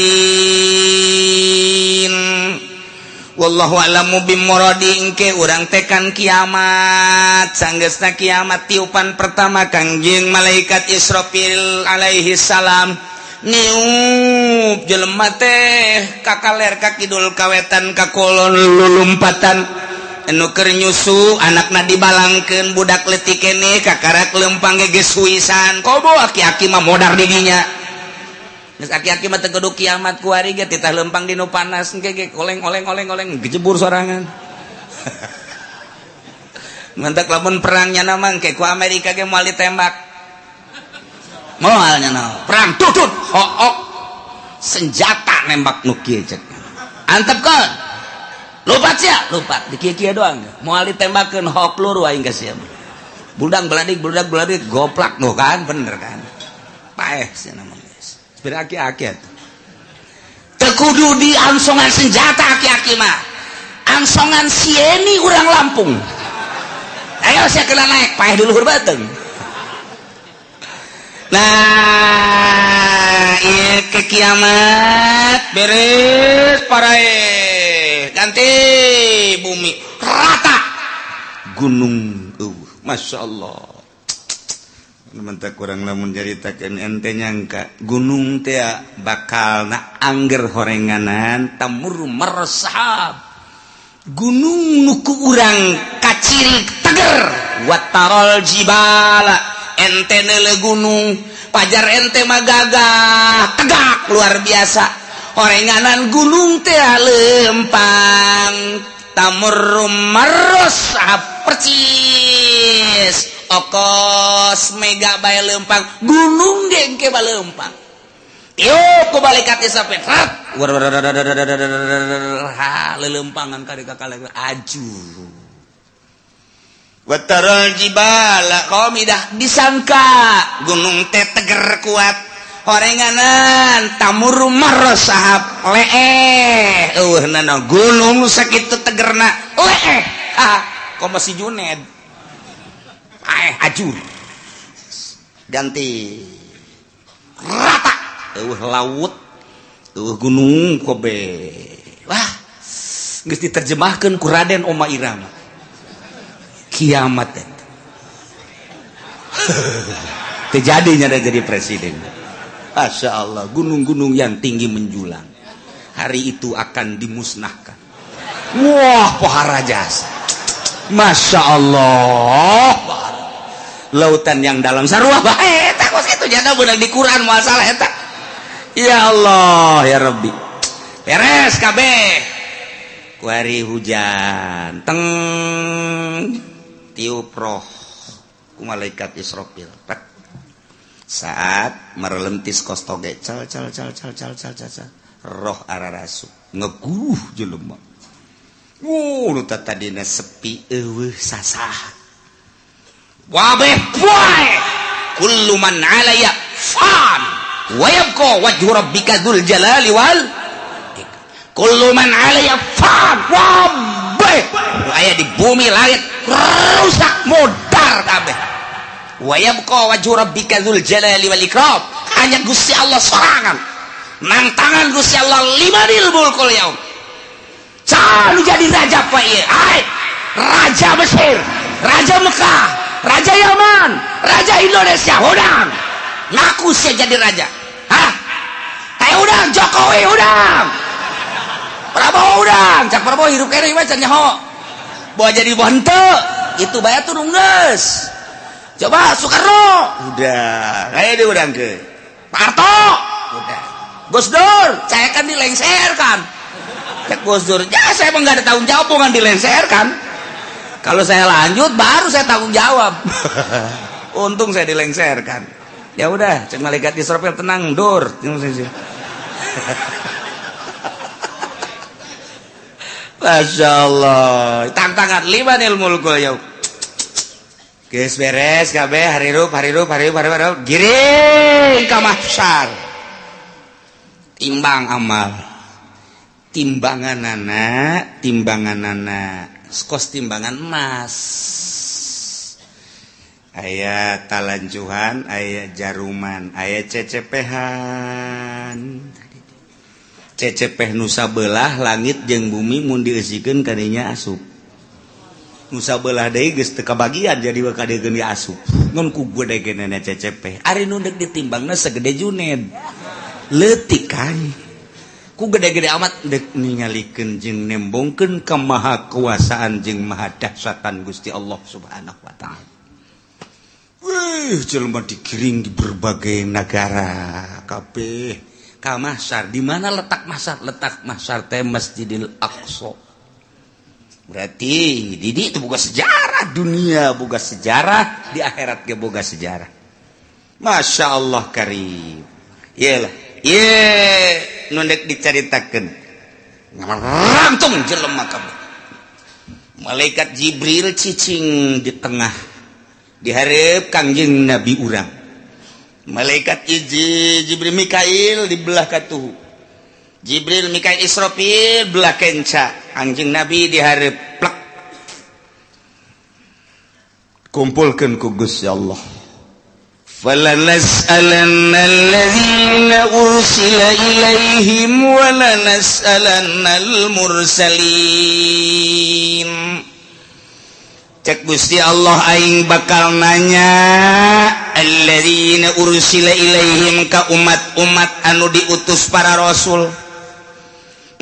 wallahu a'lamu bimuradi engke urang tekan kiamat sanggeusna kiamat tiupan pertama Kangjeng malaikat Israfil alaihi salam niup jelema teh kakaler ka kidul kawetan ka kulon lulumpatan anu keur nyusu anakna dibalangkeun budak leutik keneh kakarak leumpang geus suisan kobo aki-aki mah modar di dinya geus aki-aki mah teu kudu kiamat ku ari ge titah leumpang di nu panas engke oleng gejebur sorangan mantak lamun perangnya na mah engke ku Amerika ge moal ditembak moal nya perang tutut hook senjata nembak nu kieu cek antepkeun lupat di kia doang moal ditembakeun hok lur wae geus sia budak beladik goplak no kan bener kan paeh sia nama geus bira aki-aki atuh teu kudu diangsongan senjata aki-aki mah angsongan sieni urang Lampung ayo sia kena naik paeh di luhur bateung nah ieu ke kiamat beres parae ganti bumi rata gunung Masya Allah mentak kurang lamun jaritakeun ente nyangka gunung teh bakal na angger horenganan tamur meresahab gunung nuku urang kacirik teger watarol jibala ente neule gunung pajar ente mah gagah tegak luar biasa horenganan gunung teh lempang tamur maros percis okos mega bae lempang gunung gengke ba lempang yuk ku balikat isapet ha lelempangan ka kakale aju wataral jibala qamidah disangka gunung teh teger kuat horenganan tamur marosahab leeh nana gunung sakitu tegerna leeh kok masih Juned ajur ganti rata laut gunung kobe wah geus diterjemahkeun ku Raden Oma Irama kiamat terjadinya jadi presiden. Masya Allah, gunung-gunung yang tinggi menjulang hari itu akan dimusnahkan. Wah, pohara jasa. Masya Allah, lautan yang dalam sarua bae eta kos kitu jana beunang di Quran moal salah eta. Ya Allah, ya Rabbi. Beres kabeh. Ku hari hujan, teng tiup roh ku malaikat Israfil. Saat merelentis kostoge cal roh ararasuk ngeguruh jelema nu tadina sepi eueuh sasah wabeh poe kullu man alaya fan wa yabqa wajhu rabbika dzul jalali wal kullu man alaya fan wabeh aya di bumi langit rusak modar kabeh wa yabqa wajhu rabbika dzul jalali wal ikram hanya Gusti Allah sorangan nang tangan Gusti Allah limanil mulkul yaum can jadi raja apa ieu raja Mesir raja Mekah raja Yaman raja Indonesia udang ngaku sia jadi raja teh udang Jokowi udang Prabowo udang cak Prabowo hirup kene mah can nyaho bawa jadi henteu itu baya tuh geus. Coba Soekarno udah kayak dia udang ke Pak Harto udah Gus Dur saya kan dilengserkan cek Gus Dur ya saya emang gak ada tanggung jawab bukan dilengserkan kalau saya lanjut baru saya tanggung jawab untung saya dilengserkan ya udah cek malaikat Israfil tenang Dur Masya Allah tantangan limanil mulkul yaum geus beres kabeh harirup giring ka mahsyar timbang amal timbanganana kos timbangan emas aya talancuhan, aya jaruman, aya cecepehan. Cecepeh nusa belah langit jeung bumi mun dieusigkeun kadinya asup. Nusa belah deui geus teu kabagian jadi kadegeun asup. Ngun ku gede genana cecepeh. Ari nu deuk ditimbangna segede Juned. Leutik kan. Ku gede-gede amat deuk ningalikeun jeung nembongkeun ka maha kuasaan jeung maha dahsyatan Gusti Allah Subhanahu wa taala. Jelema dikiring di berbagai negara kabeh. Ka mahsyar, di mana letak mahsyar? Letak mahsyar teh Masjidil Aqsa. Berarti di itu boga sejarah, dunia boga sejarah, di akhirat ge boga sejarah. Masya Allah karim. Iyalah, nu dek dicaritakeun. Langsung jelema kabeh. Malaikat Jibril cicing di tengah. Dihareup Kangjeng Nabi urang. Malaikat Jibril Mikail di belah katuhu. Jibril Mikail Israfil belah kenca. Anjing Nabi dihareup plak. Kumpulkeun ku Gusti Allah. Falanas'alanna allazina ursila ilaihim wa lanas'alanna al-mursalin. Cek Gusti Allah aing bakal nanya alladzina ursila ilaihim ka umat-umat anu diutus para rasul.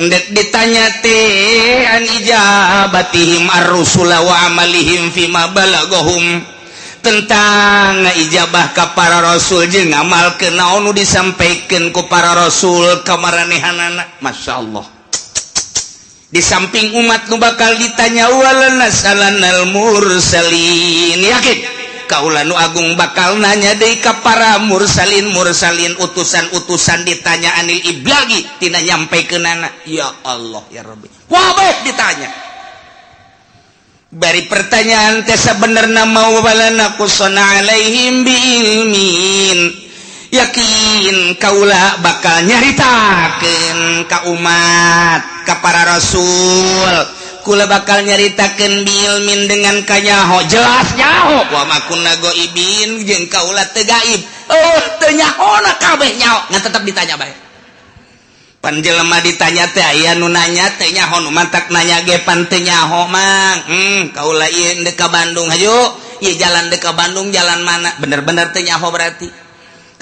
Ndek ditanya teh an ijabatihim ar-rusula wa amalihim fima balagahum, tentang ijabah ka para rasul jeung ngamalkeun naon nu disampaikeun ku para rasul ka maranehanana. Masyaallah. Di samping umat nu bakal ditanya walanas'alannal mursalin. Yakin kaula nu agung bakal nanya deui ka para mursalin utusan-utusan ditanya anil iblagi tina nyampekeunana. Ya Allah ya Rabbi. Wabah ditanya. Bari pertanyaan teh sabenerna mawalana kusana alaihim biilmin. Yakin kaula bakal nyaritakeun ka umat, ka para rasul, kula bakal nyaritakeun biilmin dengan kanyaho, jelas nyaho. Wa makunna goibin jeung kaula teu gaib. Teu nyahona kabeh nyaho, ngan tetep ditanya bae. Pan jelema ditanya teh aya nu nanya teh nyaho, nu mantak nanya ge pan teu nyaho mang. Kaula ieu deuk ka Bandung hayu. Ieu jalan deuk ka Bandung jalan mana? Bener-bener teu nyaho berarti.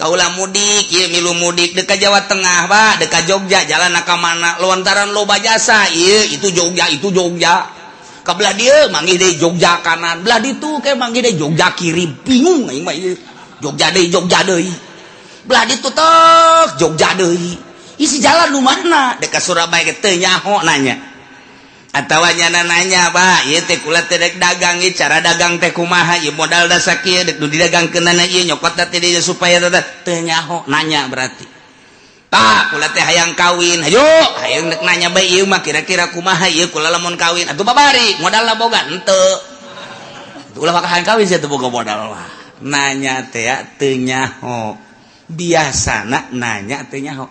Kaula mudik, ieu milu mudik deuk ka Jawa Tengah, Pak, deuk ka Jogja, jalan ka mana? Lontaran loba jasa, ieu itu Jogja. Ka belah dieu manggih deui Jogja kanan, belah ditu ke manggih deui Jogja kiri. Bingung aing mah ieu. Jogja deui. Belah ditu teh Jogja deui. Isi jalan nu mana? Deuk ka Surabaya ge teu nyaho nanya. Atawa nyana nanya, Pak, ieu teh kula teh rek dagang ieu cara dagang teh kumaha? Ieu modal da sakieu deuk nu didagangkeunana ieu nyokot teh dia supaya teu nyaho nanya berarti. Pak, kula teh hayang kawin. Hayu, hayang deuk nanya bae ieu mah kira-kira kumaha ieu kula lamun kawin. Atuh babari, modalna boga henteu. Ulah bakal hayang kawin sia teu boga modal mah. Nanya teh teu nyaho. Biasana nanya teu nyaho.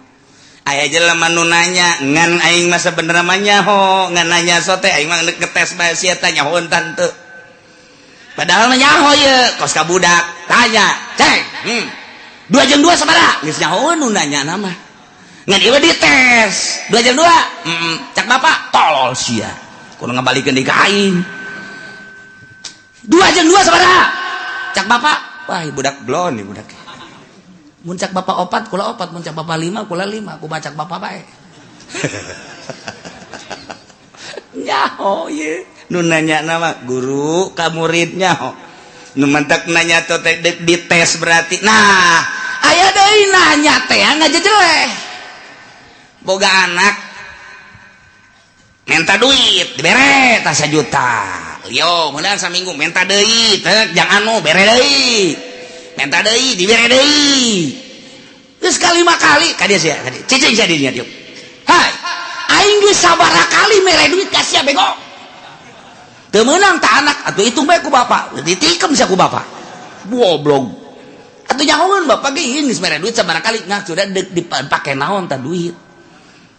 Aya jelema nu nanya ngan aing mah sabenerna mah nyaho, ngan nanya sote aing mah ngetes bae sia teh nyahoeun tante. Padahal mah nyaho ye, kos ka budak tanya, "Cek, 2 + 2 sabaraha?" Geus nyahoeun nu nanya nama. Ngan ieu dites. 2 + 2? Cak Bapak tolol sia. Kudu ngabalikeun deui ka aing. 2 + 2 sabaraha? Cak Bapak, wah budak blon nih budak. Mun cak Bapak 4 kula 4, mun cak Bapak 5 kula 5, ku bacak Bapak bae. Nyaho ye. Nu nanya nama guru ka murid nyaho. Nu mentek nanya teh dites berarti. Nah, aya deui nanya teh ngajejeleh. Boga anak minta duit dibere tah 1 juta. Yo, modeal saminggu minta deui teh jang anu bere deui. Minta deui dibere deui. Geus ka 5 kali ka dia sia, cicing sia dinya dieu. Hai, aing geus sabaraha kali mere duit ka sia bego. Teu meunang tah anak atuh hitung bae ku bapak, ditikem sia ku bapak. Goblok. Atuh nyahoeun bapak ge ieu geus mere duit sabaraha kali ngak sudah deuk dipake naon tah duit.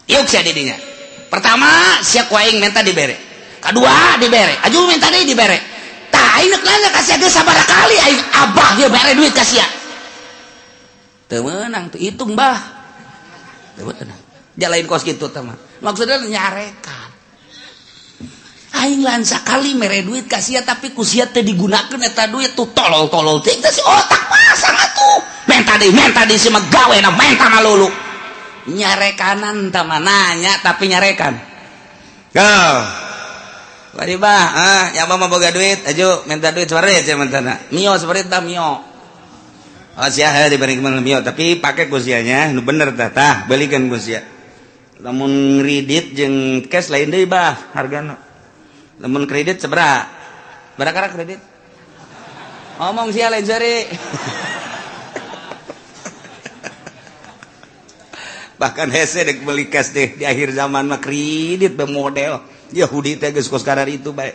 Ieu sia didinya. Pertama, sia ku aing minta dibere. Kadua dibere, aju minta deui dibere. Tah aing nanya kasih geus sabaraha kali aing abah ge bare duit ka sia teu meunang teu hitung bah teu meunang jalain kos kitu teh mah maksudna nyarekan aing lan sakali mere duit ka sia tapi ku sia teu digunakeun eta duit tuh tolol-tolol teh si otak pasang atuh menta deui si mah gawena menta malulu nyarekanan teh mah nanya tapi nyarekan Wadi bah, yang mah boga duit, ajo minta duit separit ya mentana. Mio separit dah mio. Oh sia dibanding mio, tapi pakai kusianya, nu bener tah, belikan kusia. Lamun kredit jeung cash lain deui bah hargana. Lamun kredit sabaraha? Barakara kredit? Ngomong sia lain sari. Bahkan hese dek beli cash deh di akhir zaman mah kredit bermodel. Yahudi teh geus kos kadar itu bae.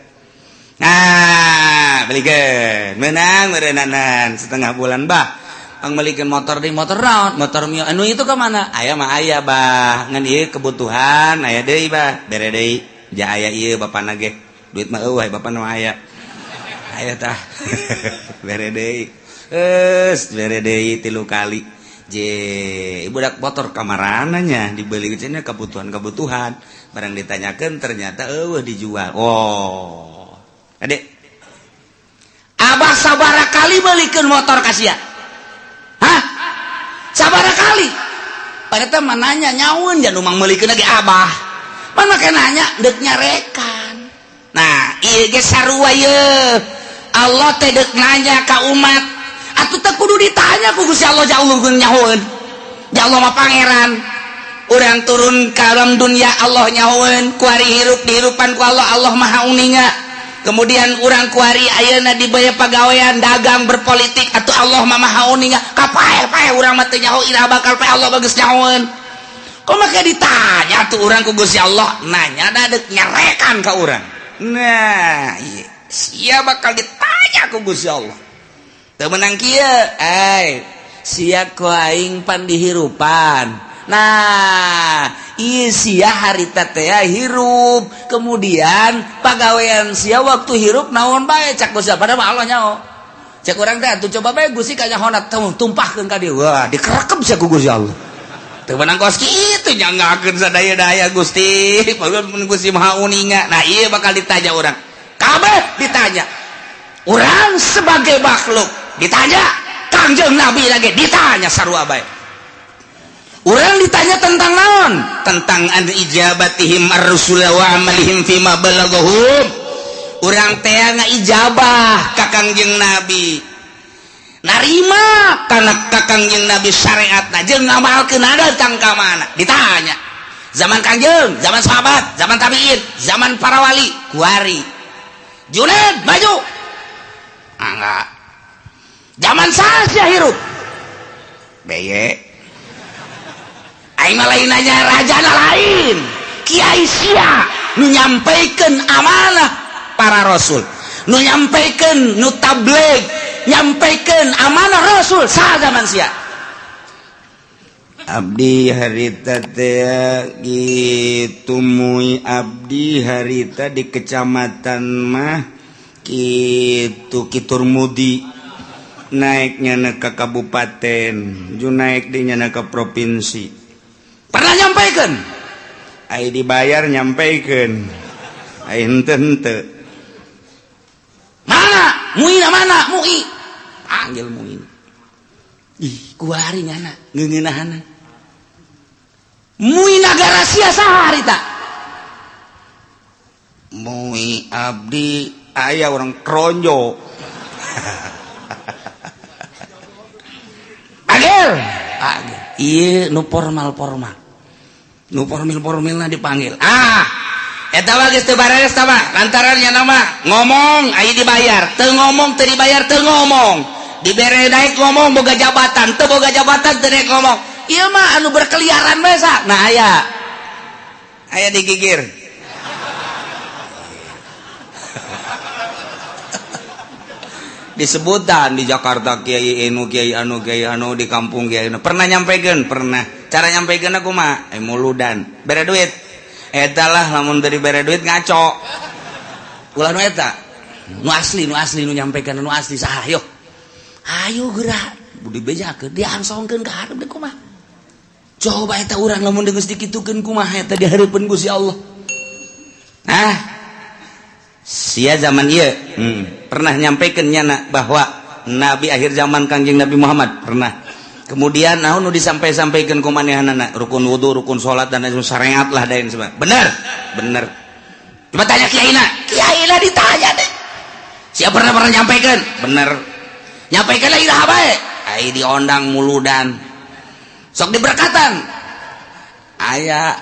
Nah, belikeun. Menang meureunanan setengah bulan bah. Ang melikeun motor di motor naon? Motor Mio. Anu itu ka mana? Aya mah aya bah. Ngan ieu kebutuhan aya deui bah. Bere deui. Ja aya ieu bapana ge. Duit mah eueuh bapana mah aya. Aya tah. Bere deui. Bere deui 3 kali. Budak motor kamarana nya dibeli cenah kebutuhan barang ditanyakan ternyata dijual. Oh adek abah sabaraha kali belikeun motor ka sia hah sabaraha kali pada teh mah nanya nyaun jan umang meulikeun lagi abah pan make nanya deuk nyarekan. Nah ieu ge sarua ieu Allah teh deuk nanya ka umat atuh teh kudu ditanya ku Gusti Allah jauhkeun nyahoeun. Ja Allah mah pangeran. Urang turun ka alam dunia Allah nyahoeun, kuari hirup dihirupan ku Allah, Allah Maha Uninga. Kemudian urang kuari ayeuna di baya pagawean dagang berpolitik atuh Allah mah Maha Uninga. Kapae urang mah teu nyaho ira bakal pae Allah bageus nyahoeun. Kok make ditanya tuh urang ku Gusti Allah nanya da deuk nyarekan ka urang. Nah, ieu sia bakal ditanya ku Gusti Allah. Teu menang kieu, sia ku aing pan dihirupan. Nah, ieu sia harita teh hirup. Kemudian pagawean sia waktu hirup naon bae cak Gusti padahal Allah nyaho. Cek urang teh atuh coba bae Gusti ka nyahona tumpahkeun ka dieu. Wah, dikerekem sia ku Gusti Allah. Teu menang kos kitu nyanggakeun sadaya-daya Gusti. Pangeun Gusti Maha Uninga. Nah, ieu bakal ditanya urang. Kabeh ditanya. Urang sebagai makhluk ditanya, Kangjeng Nabi lagi ditanya sarua bae. Urang ditanya tentang naon? Tentang an ijabatihim ar-rusul wa amalihim fima balaghahum. Urang teh ngaijabah ka Kangjeng Nabi. Narima kana ka Kangjeng Nabi syariatna jeung ngamalkeun datang ka mana? Ditanya. Zaman Kangjeng, zaman sahabat, zaman tabi'in, zaman para wali, kuari. Junaid maju. Enggak. Zaman saja hirup. Beye. Aing mah lain nanya rajana lain. Kiai sia nu nyampaikeun amanah para rasul. Nu nyampaikeun nu tabligh, nyampaikeun amanah rasul sa zaman sia. Abdi harita teh kitu mui abdi harita di kecamatan mah kitu Kiturmudi naiknya ke kabupaten ju naik dinya ke provinsi pernah nyampaikan ai dibayar nyampaikan ai henteu mana muina mana mui panggil muin ih kuari nyana ngeungeunahana mui nagara sia saha harita mui abdi aya orang kronjo agel iya nu formal nu formal dipanggil eta mah geus teu bareres tah mah lantarannya nama ngomong aya dibayar teu ngomong teu dibayar teu ngomong dibere naik ngomong boga jabatan teu boga jabatan teu naik ngomong ieu mah anu berkeliaran we sa nah aya digigir disebutan di Jakarta kiai anu di kampung kiai anu pernah nyampaikan pernah cara nyampaikan aku mah muludan bere duit eta lah lamun dari bere duit ngaco ulah nu eta nu asli nu nyampaikan nu asli saha ayo gerak budi bejakeun diangsongkeun ka hareup deh kumaha coba eta urang lamun geus dikitukeun kumaha eta dihareupeun Gusti Allah. Nah sia zaman ieu pernah nyampaikeun nyana bahwa Nabi akhir zaman Kangjeng Nabi Muhammad pernah. Kemudian naon nu disampaikan ku manehanana rukun wudu, rukun salat dan syariat lah dain semua. Bener. Coba tanya kiaina ditanya deh. Siapa pernah nyampaikan? Bener. Nyampaikan lagi iraha bae. Ai diondang muludan. Sok diberkatan. Aya.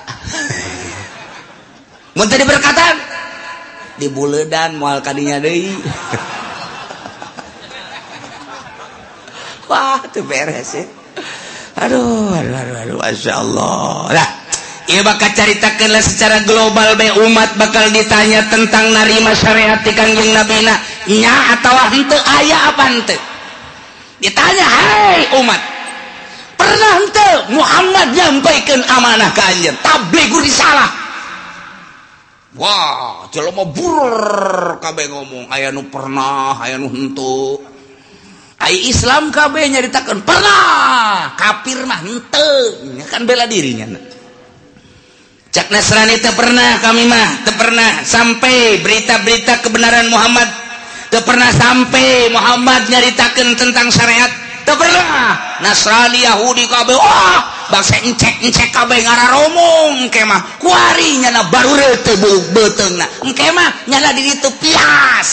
Mun teu diberkatan dibuleudan moal kadinya deui. Wah, itu beres ya. Aduh, Masya Allah. Nah, ia bakal ceritakan lah secara global be umat bakal ditanya tentang narima syariat di Kangjeng Nabi na nya atau henteu aya apa henteu. Ditanya, hai umat, pernah henteu Muhammad nyampaikeun amanah ka anjeun tablighur risalah. Wah, jelema burr kabeh ngomong aya nu pernah, aya nu henteu. Ai Islam kabeh nyaritakeun pernah, kafir mah henteu, kan bela dirinya. Cak Nasrani teu pernah, kami mah teu pernah sampai berita-berita kebenaran Muhammad, teu pernah sampai Muhammad nyaritakeun tentang syariat, teu pernah. Nasrani Yahudi kabeh wah, bangsa encek kabeh ngararomong engke mah kuari nyana barure teu beuteungna. Engke mah nyana di ditu pias.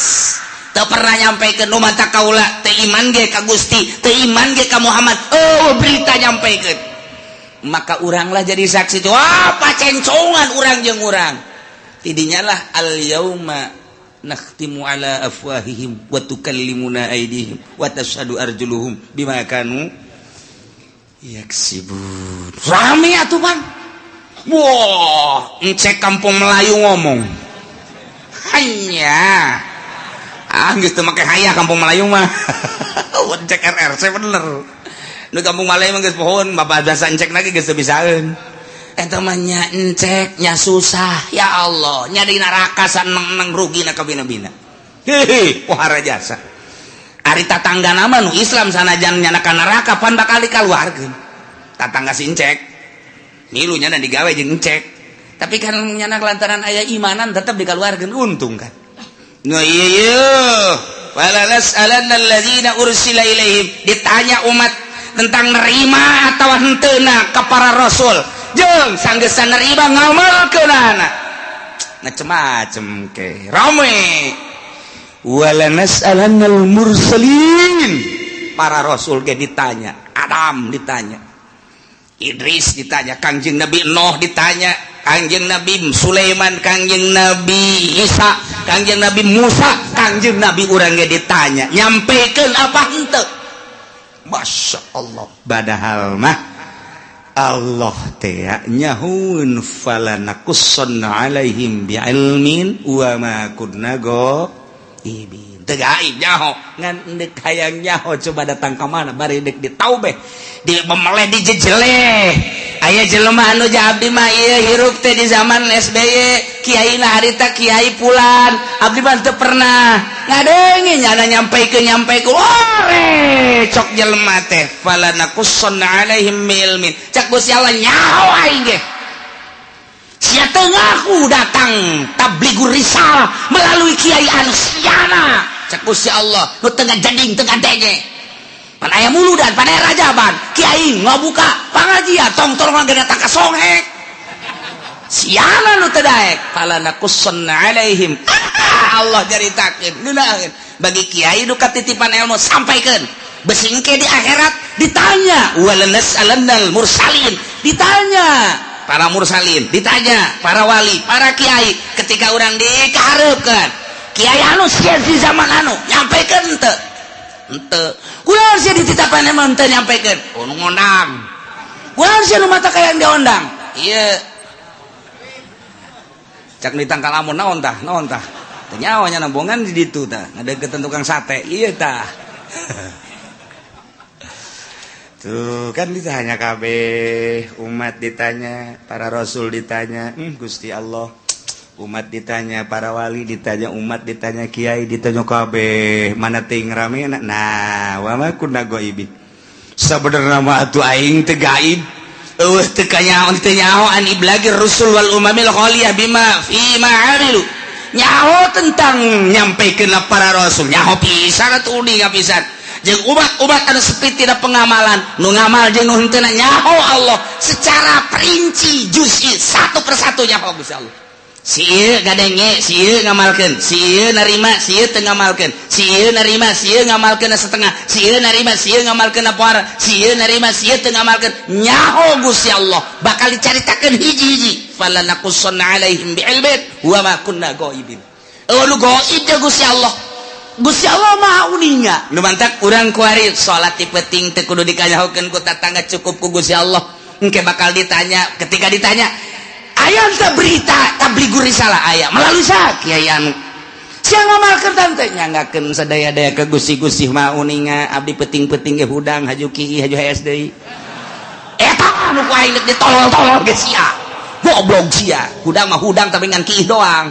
Tak pernah nyampaikan mata kaula teu iman ge ka Gusti, teu iman ge ka Muhammad. Oh, berita nyampaikan. Maka uranglah jadi saksi itu. Wah, pacencongan urang jeung urang. Tidinya lah al yauma nakhtimu ala afwahihim wa tukallimuna aydihim wa tashhadu arjuluhum bima kanu yaksibun. Rame atuh, Bang. Wah, encek kampung Melayu ngomong. Hanya geus teu make hayah kampung Melayu mah. Cek RRC bener. Nu kampung Melayu mah geus pohon, bapak jasa encek lagi geus teu bisaeun. Eta mah nya encek nya susah. Ya Allah, nya di neraka saneng-neng rugina ka bina-bina. Hehe, pohara jasa. Ari tatanggana mah nu Islam sanajan nya ka neraka pan bakal dikaluarkeun. Tatangga si encek. Milu nya digawe jeung encek. Tapi kan nya lantaran aya imanan tetep dikaluarkeun untung kan. No iya walalas alannal ladzina ursila ilaihim, ditanya umat tentang nerima atau henteuna ka para rasul jeung sanggeus nerima ngamalkeunana macem-macem ke rame. Walanas alannal mursalin, para rasul ge ditanya, Adam ditanya, Idris ditanya, Kangjeng Nabi Nuh ditanya, Kangjeng Nabi Sulaiman, Kangjeng Nabi Isa, Kangjeng Nabi Musa, Kangjeng Nabi urang ge ditanya, nyampaikan apa henteu? Masya Allah. Padahal mah Allah teh nyahun falanakussan alaihim bi'ilmin wa ma kunna ghaibin. Teu gaib nyaho ngan deuk hayang nyaho coba datang ka mana bari deuk ditaubeh di memeleh di jejele. Aya jelema anu ja abdi mah ieu hirup teh di zaman SBY kiaina harita kiai pulan abdi mah teu pernah ngadengi nyana nyampaikeun ore cok jelema teh falanakussan alaihim ilmin cak Gusti Allah nyaho aing ge sia teu ngaku datang tablighur risalah melalui kiai anu siana cak Gusti Allah nu teu ngajading teu ngadenge pan aya muludan pan aya rajaban kiai ngabuka pangajian tong-tong ge datang ka songek siana nu teu daek falanakussan alaihim Allah jaritakeun ngeunaheun bagi kiai nu katitipan ilmu sampaikeun besingke di akhirat ditanya walanas alannal mursalin ditanya para mursalin ditanya para wali para kiai ketika orang dikahareupeun kiai anu sia di zaman anu nyampaikeun henteu henteu kunaon sia dititapan emang henteu nyampaikeun nu ngondang kunaon sia nu mata kayang diondang ieu cak ditangkal amun naon tah teu nyawa nya nambongan di ditu tah ngadeukeun tukang sate ieu tah. Tuh kan ditanya kabeh umat ditanya para rasul ditanya Gusti Allah umat ditanya para wali, ditanya umat, ditanya kiai, ditanya kabeh mana ting rame. Nah wa ma kunna ghaibin sabenerna mah atuh aing teu gaib teu kanyaon teu nyahoan iblagir rusul wal umamil khaliyah bima fi ma amilu nyaho tentang nyampaikeun para rasul nyaho pisan atuh uning pisan jeung umat-umat anu sepi tina pengamalan nu ngamal jeung nu henteu nyaho Allah secara perinci juz'i satu persatu nyaho Gusti Allah. Si ieu gadenge, si ieu ngamalkeun, si ieu narima, si ieu teu ngamalkeun, si ieu narima, si ieu ngamalkeun setengah, si ieu narima, si ieu ngamalkeun poara, si ieu narima, si ieu teu ngamalkeun. Nyaho Gusti Allah bakal dicaritakeun hiji-hiji. Falanaqussanna alaihim bi'ilmin wa ma kunna ghaibin. Nu gaib ya Gusti Allah. Gusti Allah mah uninga. Nu mantak urang kuari salat ti penting teu kudu dikanyahokeun ku tatangga cukup ku Gusti Allah. Engke bakal ditanya, ketika ditanya aya teh berita tabligur risalah aya melalui kiai anu sia ngamalkeun teh nyanggakeun sadaya-daya ke Gusti-gusti mah uninga abdi peuting-peuting ge hudang haju kiai haju HSD eta anu ku aing ditolol-tolol ge sia goblok sia hudang mah hudang tapi ngan kiai doang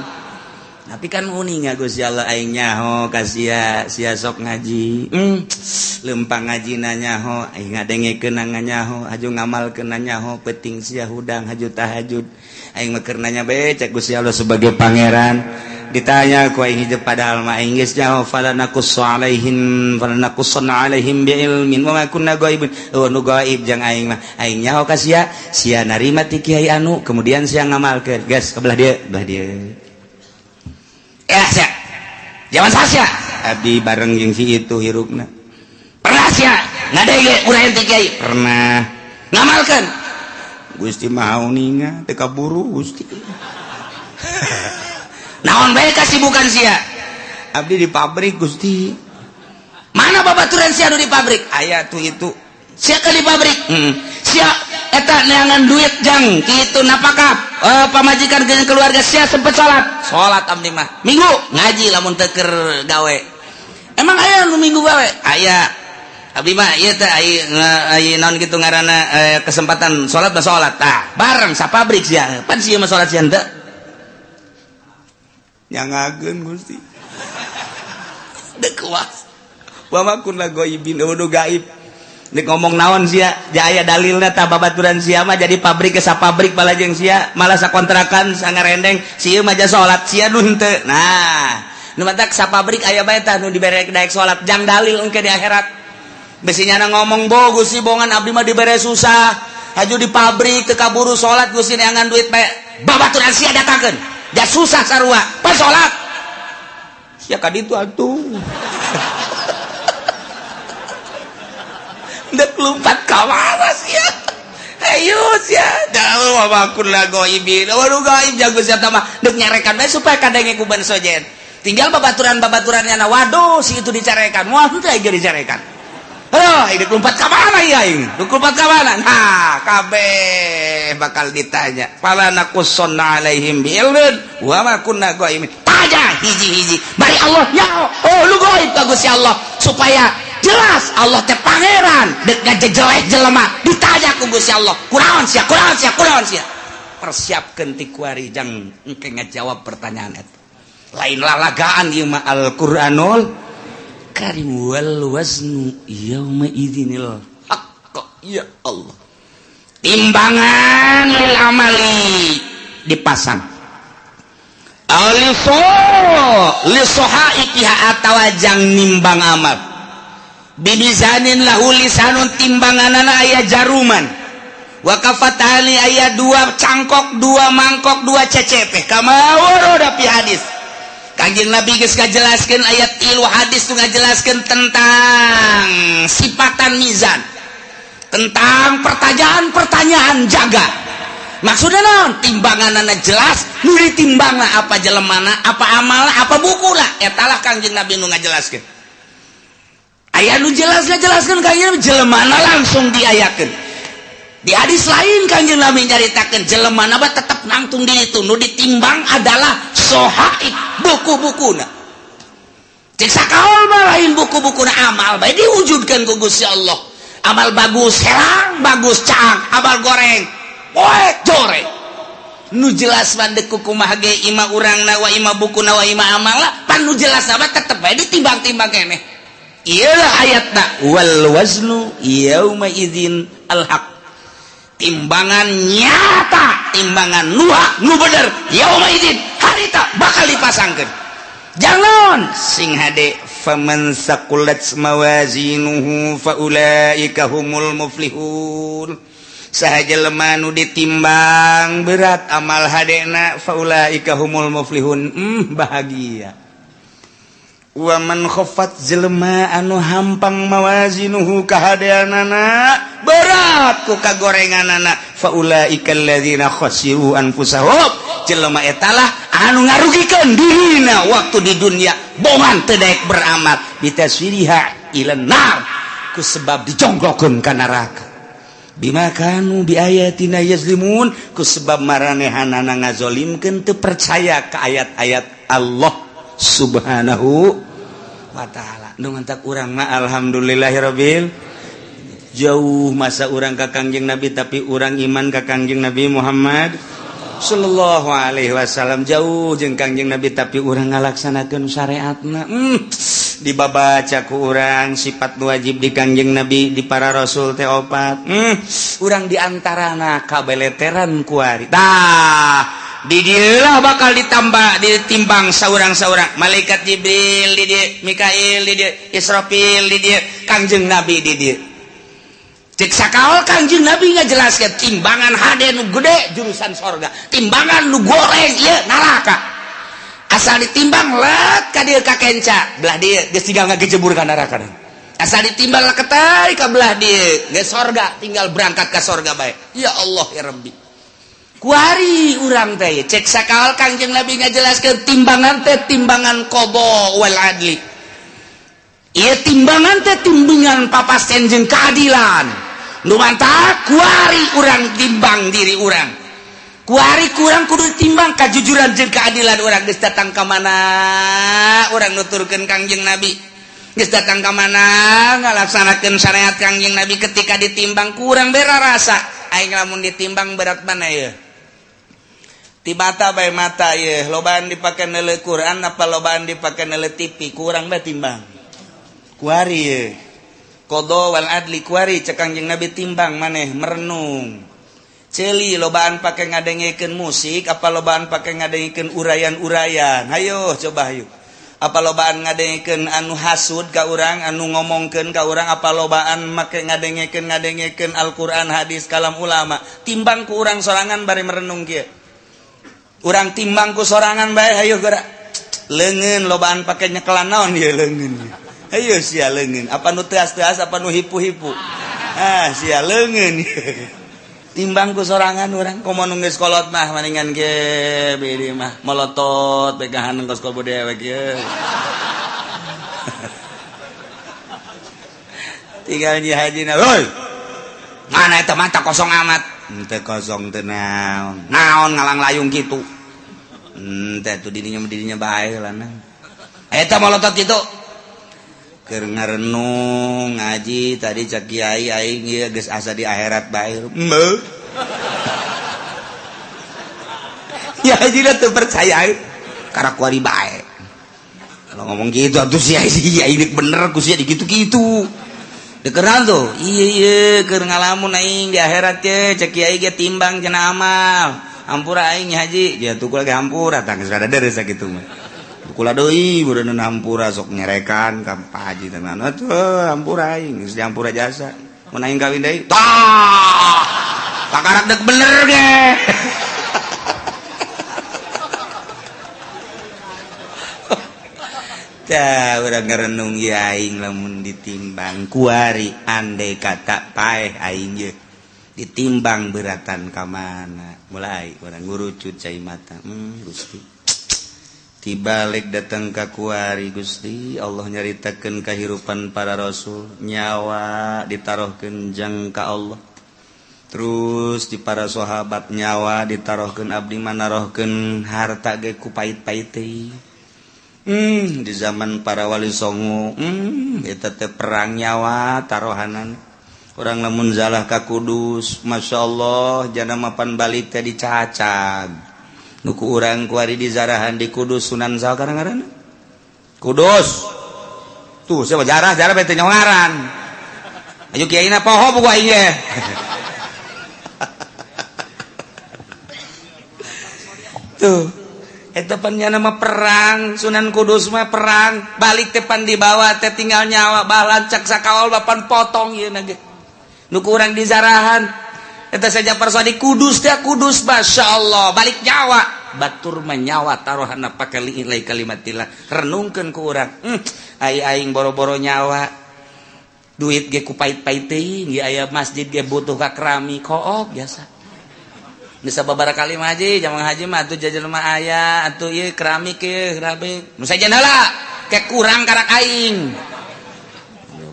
tapi kan uninga Gusti Allah aing nyaho ka sia sok ngaji lempang ngajina nyaho aing ngadengekeun nganyaho haju ngamalkeun nyaho peuting sia hudang haju tahajud aing meukeun nanya bae cek Gusti Allah sebagai pangeran ditanya ku aing hijab padahal mah aing geus nyaho falanaqussanna alaihim bi'ilmin wa ma kunna ghaibin nu gaib jeung aing mah aing nyaho ka sia narima ti kiai anu kemudian sia ngamalkeun geus kebelah dieu sia zaman sasia abdi bareng jeung si itu hirupna pernah sia ngadege urang ti kiai pernah ngamalkeun Gusti mah uninga teu kaburu Gusti naon bae kasibukan sia abdi di pabrik Gusti mana babaturan sia anu di pabrik aya tuh itu sia ke di pabrik sia eta neangan duit jang kitu napakah pamajikan jeung keluarga sia sempet salat abdi mah minggu ngaji lamun teu keur gawe emang aya nu minggu gawe aya abdi mah ieu teh ai naon kitu ngaranna kesempatan salat mah salat tah bareng sa pabrik sia pan sia mah salat sia henteu nyangageun Gusti deuk kuas wa ma kunna ghaibin nu gaib nek ngomong naon sia aya dalilna tah babaturan sia mah jadi pabrik ke sa pabrik bala jeung sia malah sakontrakan sangarendeng sia mah ja salat sia nu henteu nah nu matak sa pabrik aya bae tah nu dibere daek salat jang dalil engke di akhirat besinya ngomong bogus sih bongan abdi mah dibere susah haju di pabrik teu kaburu salat Gusti neangan duit bae babaturan sia datakeun da susah sarua pas salat sia ka ditu atuh dek lompat ka mana sia ayo sia dalu mabakun la ghaibin waduh gaib jago sia mah dek nyarekan bae supaya kadenge ku ban sojen tinggal babaturan-babaturannya na waduh si itu dicarekan moal teu aya dicarekan. Halo, ini lompat ke mana ya ini? Lompat ke mana? Nah, kabeh bakal ditanya. Falanaqussanna alaihim bi'ilmin wa ma kunna ghaibin. Tanya hiji-hiji. Bari Allah nyaho. Lu gaib ka Gusti Allah supaya jelas Allah teh pangeran. Dek ngajejeleh jelema ditanya ku Gusti Allah. Kunaon sia? Persiapkeun ti kuari jang engke ngajawab pertanyaan eta. Lain lalagaan ieu mah Al-Qur'anul Karim wal waznu yauma idzinil haqq ya Allah timbangan lil amali dipasang aliso li sohaikiha atawajang nimbang amal bimizanin lahu lisanun timbanganana aya jaruman wa kafatali aya dua cangkok dua mangkok dua cecepeh kama waroda fi hadis Kanjeng Nabi geus ngajelaskeun ayat 3 hadis tu ngajelaskeun tentang sifatan mizan. Tentang pertanyaan-pertanyaan jaga. Maksudna naon? Timbanganna jelas, nu ditimbangna apa jelemana, apa amalna, apa bukuna. Eta lah Kanjeng Nabi nu ngajelaskeun. Aya nu jelas ngajelaskeun Kanjeng Nabi jelemana langsung diayakeun. Di hadis lain Kanjeng Nabi nyaritakeun jelemana mah tetep nangtung di itu nu ditimbang adalah sohaib buku-bukuna. Cek sakaol mah lain buku-bukuna amal bae diwujudkeun ku Gusti Allah. Amal bagus herang, bagus caang, amal goreng, poek joreng. nu jelas mandek kumaha ge ima urang na wa ima buku na wa ima amal lah pan nu jelas apa tetep bae ditimbang-timbang keneh ieu ayatna wal waznu yauma idzin al haq timbangan nyata timbangan nu bener yauma idzin harita bakal dipasangkeun jangan sing hade faman saqulat mawazinuhu faulaika humul muflihun sahaja lemah nu ditimbang berat amal hadena faulaika humul muflihun bahagia wa man khaffat jelema anu hampang mawazinuhu kahadeanana berat ku kagorenganana faulaika alladzina khasiru anfusahum jelema eta lah anu ngarugikeun dirina waktu di dunia bohong teu daek beramal bitaswiriha ilan nar ku sebab dijonglokeun ka neraka bima kanu bi ayatina yazlimun ku sebab maranehanana ngazolimkeun teu percaya ka ayat-ayat Allah subhanahu wa ta'ala nu ngantak urang mah alhamdulillahirabbil jauh masa urang ka Kangjeng Nabi tapi urang iman ka Kangjeng Nabi Muhammad sallallahu alaihi wasallam jauh jeung Kangjeng Nabi tapi urang ngalaksanakeun syariatna dibabaca ku urang sifat wajib di Kangjeng Nabi di para rasul teh opat urang diantarana kabeleteran kuari tah di dieulah bakal ditimbang saurang-saurang malaikat Jibril di dieu Mikail di dieu Israfil di dieu Kangjeng Nabi di dieu cek sakaol Kangjeng Nabi ngajelaskeun timbangan hade nu gede jurusan sorga timbangan nu goreng ieu neraka asal ditimbang let ka dieu ka kenca belah dieu geus tinggal ngagejebur ka neraka asal ditimbang leketai ka belah dieu geus sorga tinggal berangkat ka sorga bae ya Allah ya Rabbi kuari urang teh cek sakaol Kangjeng Nabi ngajelaskeun timbangan teh timbangan qada wal adli ieu timbangan teh timbangan papasten jeung keadilan nu mantap kuari urang timbang diri urang kuari kurang kudu timbang kajujuran jeung keadilan urang geus datang ka mana urang nuturkeun Kangjeng Nabi geus datang ka mana ngalaksanakeun syariat Kangjeng Nabi ketika ditimbang kurang bera rasa aing lamun ditimbang berat mana ieu ti mata bae mata ieu lobaan dipake neuleuh Quran apa lobaan dipake neuleuh TV kurang bae timbang kuari ieu qada wal adli kuari cek Kangjeng Nabi timbang maneh merenung ceuli lobaan pake ngadengekeun musik apa lobaan pake ngadengekeun urayan-urayan hayo coba hayo apa lobaan ngadengekeun anu hasud ka urang anu ngomongkeun ka urang apa lobaan make ngadengekeun Al-Qur'an hadis kalam ulama timbang ku urang sorangan bari merenung kieu urang timbang ku sorangan bae hayo geura leungeun lobaan pake nyekelan naon ieu leungeun hayo sia leungeun apa nu teas-teas apa nu hipu-hipu sia leungeun timbang ku sorangan urang komo nu geus kolot mah maningan ge beureum mah molotot pegahan engkos kol budaya we kieu tinggal di hajina heuy mana eta mata kosong amat teu kosong teu naon ngalang layung kitu teh tu dirinya bae heulana eta molotot kitu keur ngarenung ngaji tadi cak kiai aing ieu geus asa di akhirat bae ya hajina teu percaya karena kuari bae kalau ngomong gitu atuh sia aing bener ku sia dikitu-kitu dekeran tuh iya keur ngalamun aing di akhirat teh cek kiai ge timbang cenah amal hampura aing haji dia tuh lagi hampura tang geus rada sakitu mah kula deui bureun hampura sok nyerekan ka Pak Haji tenan atuh hampura aing geus dihampura jasa mun aing kawin deui tah pakarak dek bener ge tah urang ngarenung ya aing lamun ditimbang kuari andai kata paeh aing ye ditimbang beratan ka mana mulai urang ngurucut cai mata Gusti tibalik datang ka kuari Gusti Allah nyaritakeun kahirupan para rasul nyawa ditarohkeun jang ka Allah terus di para sahabat nyawa ditarohkeun abdi manarohkeun harta ge ku pait-pait teh di zaman para wali songo eta teh perang nyawa tarohanan orang lamun zalah ka Kudus Masya Allah jana mapan balik teh dicacag nuku urang kuari di zarahan di Kudus Sunan saha ngaranna Kudus tuh siapa jarah bete nyongaran aju kiaina poho buku aing ge tuh eta pannya nama perang Sunan Kudus mah perang balik teh pan dibawa teh tinggal nyawa balancak sakawal bapan potong ieu na ge nuku urang di zarahan eta saja persoal di Kudus teh Kudus Masya Allah balik nyawa batur mah nyawa taruhanna pakali ilai kalimatillah renungkeun ku urang aing boro-boro nyawa duit ge ku pait-pait teuing ge aya masjid ge butuh ka keramik kook biasa geus sababaraha kali mah haji jamaah haji mah atuh jajan mah aya atuh ieu keramik ieu keramik nu sajen heula ke kurang karak aing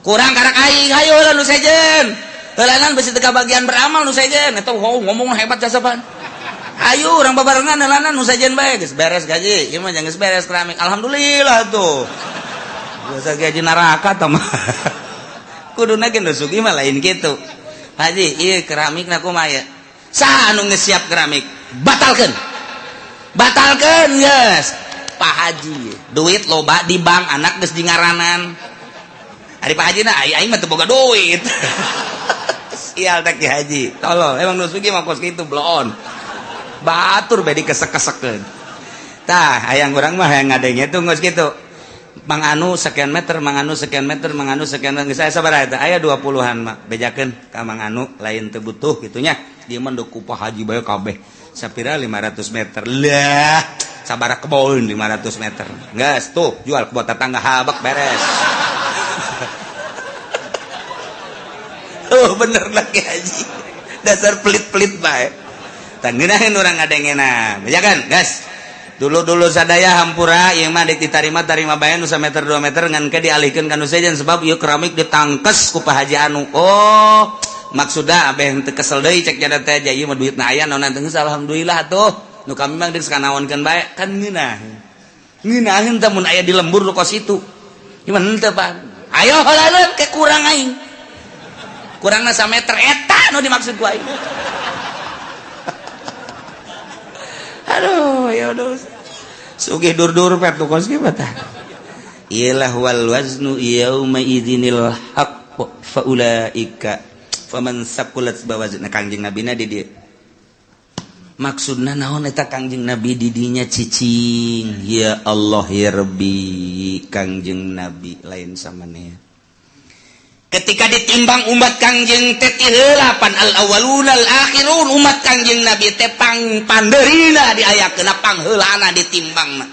hayo heula nu sajen heulanan besi teu bagian beramal nu sajen eta ngomong hebat jasapan ayo urang babarengan heulanan nu sajen bae geus beres gaji ieu mah geus beres keramik alhamdulillah tuh biasa gaji neraka tah mah kuduna ge nu sugih mah lain kitu haji ieu keramikna kumaha saha anu geus siap keramik batalkeun geus Pak Haji duit loba di bank anak geus dingaranan ari Pak Haji na aing mah teu boga duit sial teh Ki Haji tolol emang nu sugih mah kos kitu bloon batur bae dikesek-kesekeun tah hayang urang mah hayang ngadenge tuh geus kitu Mang anu sekian meter geus aya sabaraha eta aya 20-an mah bejakeun ka Mang anu lain teu butuh gitunya dieu mah ku Pak Haji bae kabeh sapira 500 meter lah sabaraha kebon 500 meter geus tuh jual ke buat tetangga habak beres oh bener lah Ki Haji dasar pelit-pelit bae tah ngeunaheun urang ngadengena bejakeun geus dulu sadaya hampura ieu mah ditarima bae nu 1 meter 2 meter ngan ke dialihkeun ka nu sejen sebab ieu keramik ditangkes ku Pak Haji anu oh maksudna abeh teu kesel deui cek jada teh ieu mah duitna aya naon teh alhamdulillah atuh nu kami mah geus kanaonkeun bae kan ngeunaheun teh mun aya di lembur nu kos itu ieu mah henteu Pak ayo heula ke kurang aing kurangna 1 meter eta nu dimaksud ku aing aduh ya udah sugih dur-dur pet kos kieu tah iyalah wal waznu yauma idzinil haqq fa ulaika faman saqulat bawazna Kangjeng Nabi na di dieu maksudna naon eta Kangjeng Nabi di dinya cicing ya Allah ya Rabbi Kangjeng Nabi lain samaneh ketika ditimbang umat Kangjeng teh heula pan al awwalun al akhirun umat Kangjeng Nabi teh pandeurina diayakeun pangheulana ditimbangna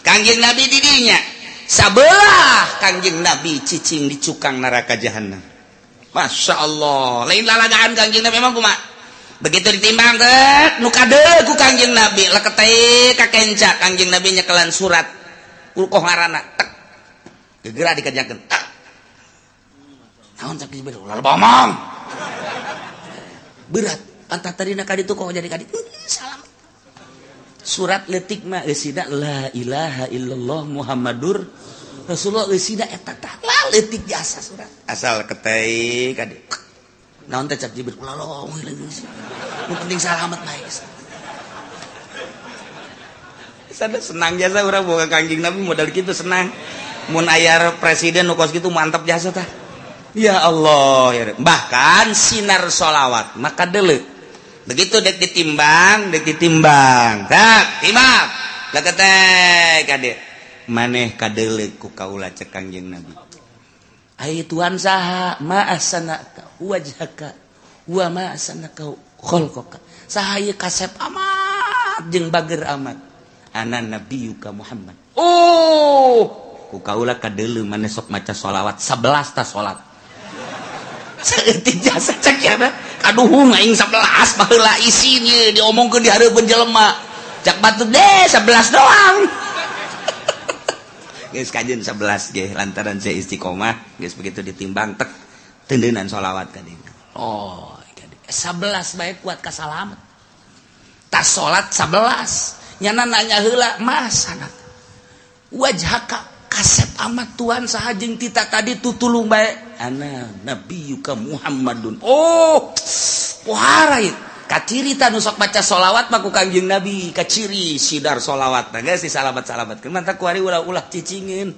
Kangjeng Nabi di dinya sabelah Kangjeng Nabi cicing di cukang neraka jahanam Masya Allah lain lalagaan Kangjeng Nabi memang kumaha begitu ditimbang teh nu kadeu ku Kangjeng Nabi leket teh ka kenca Kangjeng Nabi nyekelan surat kulkoh ngaranna tek gegera dikerjakeun naon cak dibero laloba omong berat anta tadina ka ditu kok jadi ka ditu salam surat leutik mah eusina la ilaha illallah muhammadur rasulullah eusina eta tah leutik biasa surat asal ketei ka ditu naon teh cak dibero lalong nu penting salamet bae sada senang jasa urang boga Kangjeng Nabi modal kitu senang mun aya presiden nu kos kitu mantap jasa tah ya Allah ya bahkan sinar sholawat maka dele begitu dek ditimbang tak timbang lakete kade maneh kadele ku kaula cek Kangjeng Nabi ai Tuhan saha ma ahsanaka wajhaka wa ma ahsanaka khalqaka saha ieu kasep amat jeung bager amat ana nabiyuka Muhammad oh ku kaula kadele maneh sok maca sholawat 11 ta salat saeutik jasa cek ya aduh aing 11 baheula isinya diomongkeun di hareupeun jelema cak batu deh 11 doang geus kajeun 11 ge lantaran saya istiqomah geus begitu ditimbang tek teundeunan sholawat ka dieu oh 11 bae kuat ka salamet tas salat 11 nyana nanya heula masana wajhaka kasep amat Tuhan sahajeng tita tadi tutulung bae ana nabiyuka Muhammadun. Oh pohara ieu kacirita nu sok baca sholawat mah ku Kangjeng Nabi kaciri sidar sholawat nah geus disalabat-salabatkeun mantap ku ari ulah-ulah cicingin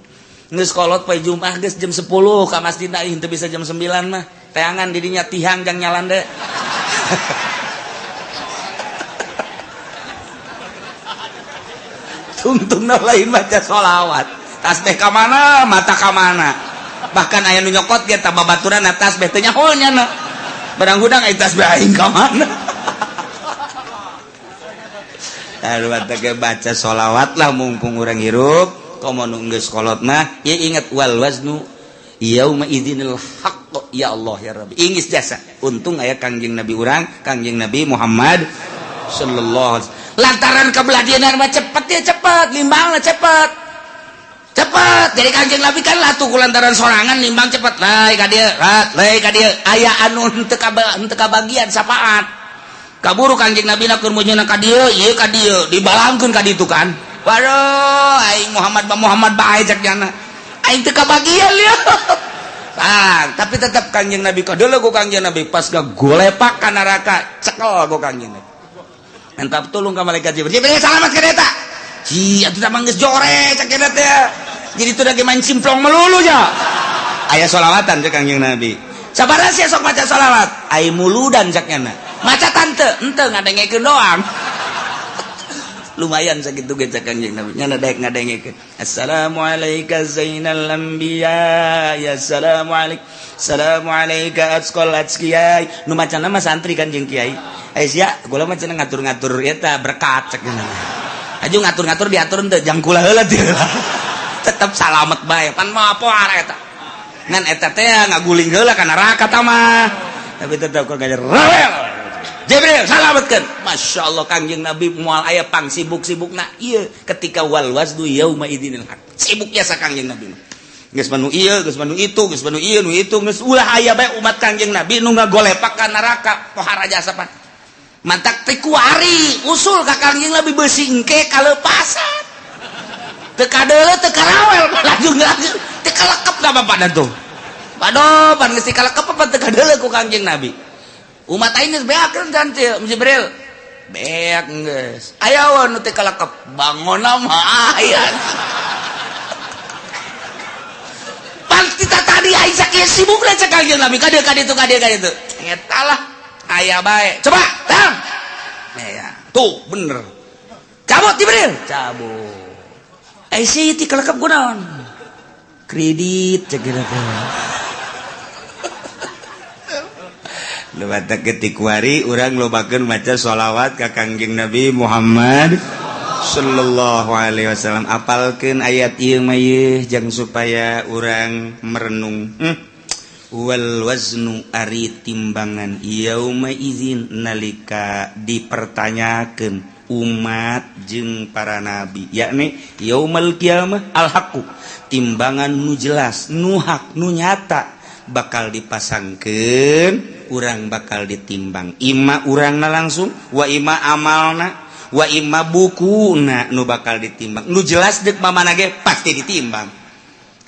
geus kolot poe Jumat geus jam 10 ka masjidna ih teu bisa jam 9 mah teangan didinya tihang jang nyalan deui tungtungna lain baca sholawat tasbih ka mana mata ka mana bahkan aya nu nyokot ge tambah baturan tasbih teh nyaho nyana barang hudang aya tasbih aing ka mana lalu atuh baca sholawat lah mumpung urang hirup komo nu geus kolot mah ya ingat wal waznu yauma idzinil haqq ya Allah ya Rabbi ingis jasa untung aya Kangjeng Nabi urang Kangjeng Nabi Muhammad sallallahu alaihi wasallam lantaran kebelah mah cepet ya cepet limbangna cepet jadi Kangjeng Nabi kan latuh kulantaran sorangan limbang cepet lai ka dieu aya anu henteu kabagian sapaat kaburu Kangjeng Nabi na keur mujuna ka dieu ieu ka dieu dibalangkeun ka ditu kan waduh aing Muhammad bae cek jana aing teu kabagian lieu tapi tetap Kangjeng Nabi kadeuleu ku Kangjeng Nabi pas gagolepak ka neraka cekel ku Kangjeng Nabi mantap tulung ka malaikat Jibril salamat ka eta hi atuh mah geus jore cek eta teh jadi teu dage main simplong melulu nya aya sholawatan cek Kangjeng Nabi sabaraha sia sok maca sholawat ai muludan cek nya maca tante henteu ngadengekeun doang lumayan sakitu ge cek Kangjeng Nabi nya daek ngadengekeun assalamu alayka zainal anbiya ya assalamu alayka atqal atqiyai nu macana mah santri Kanjeng Kiai sia gula mah cenah ngatur-ngatur eta berkat cek nya aju ngatur-ngatur diatur teu jang kula heula teh tetep salamet bae pan mah poar eta ngan eta teh ngaguling heula ka neraka tah mah tapi tetep ku ngajar rewel Jibril salametkeun masyaallah Kangjeng Nabi moal aya pang sibuk-sibukna ieu ketika wal wasdu yauma idzinil haq sibuknya sa Kangjeng Nabi geus manu ieu geus manu itu geus manu ieu nu itu geus ulah aya bae umat Kangjeng Nabi nu ngagolepak ka neraka pohara jasa pan mantak teh kuari usul ka Kangjeng Nabi beusi engke kalepasan teu kadeuleu teu karawel lanjut teu kalekep ka bapak tuh padoh pan geus kalekep apa teu kadeuleu ku Kangjeng Nabi umat aing geus beakeun kan Jibril beak geus aya wae nu teu kalekep bangonna mah aya pan kita tadi aing sakieu sibukna cek Kangjeng Nabi ka dieu eta lah aya bae coba tang ya tuh bener cabut Jibril cabut sih ti kalekep kunaon kredit cek kira teh lu batak ketik wari urang lobakeun maca sholawat ka Kangjeng Nabi Muhammad sallallahu alaihi wasallam apalkeun ayat ieu mah ieu jang supaya urang merenung wal waznu ari timbangan yauma izin nalika dipertanyakeun umat jeung para nabi yakni yaumal qiyamah al haqu timbangan nu jelas nu hak nu nyata bakal dipasangkeun urang bakal ditimbang ima urangna langsung wa ima amalna wa ima bukuna nu bakal ditimbang nu jelas deuk mamana ge pasti ditimbang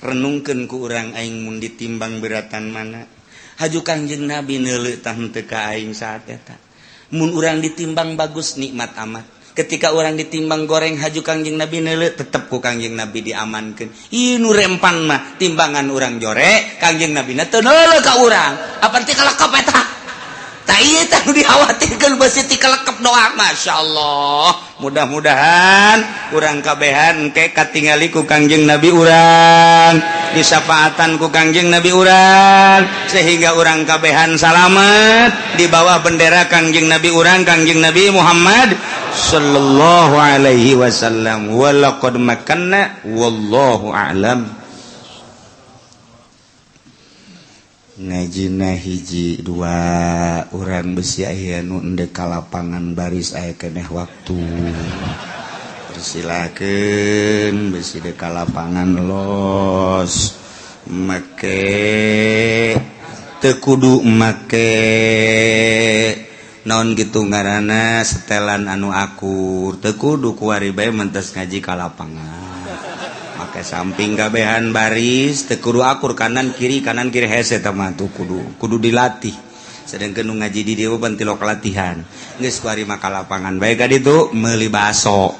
renungkeun ku urang aing mun ditimbang beratan mana haju Kangjeng Nabi neuleuh tah henteu ka aing saat eta mun urang ditimbang bagus nikmat amat ketika urang ditimbang goreng haju Kangjeng Nabi neuleuh tetep ku Kangjeng Nabi diamankeun ieu nu rempan mah timbangan urang jore Kangjeng Nabi na teu neuleuh ka urang apa teh kalekep eta tah ieu teh nu dikhawatirkeun beusi ti kalekep doang masyaallah mudah-mudahan urang kabehan engke katingali ku Kangjeng Nabi urang disafaatan ku Kangjeng Nabi urang sehingga urang kabehan salamet di bawah bendera Kangjeng Nabi urang Kangjeng Nabi Muhammad sallallahu alaihi wasallam walaqad makanna wallahu a'lam ngajina hiji dua urang besi aya nu endeu ka lapangan baris aya keneh waktu persilakeun besi de ka lapangan los make teu kudu make naon gitu ngaranna setelan anu akur teu kudu kuari bae mentes ngaji ka lapangan ke samping gabehan baris teu akur kanan kiri hese mah tuh kudu dilatih sedangkeun nu ngaji di dieu ban tilok latihan geus ku ari maka lapangan bae ka ditu meuli baso.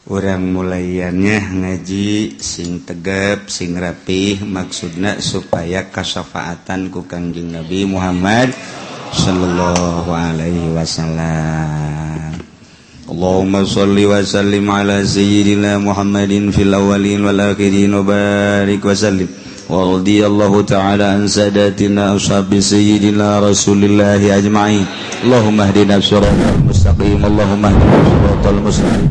Urang mulaiannya ngaji sing tegap sing rapih maksudna supaya kasafaatan ku Kangjeng Nabi Muhammad sallallahu alaihi wasallam. Allahumma shalli wa sallim ala sayyidina Muhammadin fil awwalin wal akhirin wa barik wa sallim wa radiyallahu ta'ala an sadatina ashabi sayyidina Rasulillah ajma'in. Allahumma hdina siratal mustaqim Allahumma hdina siratal mustaqim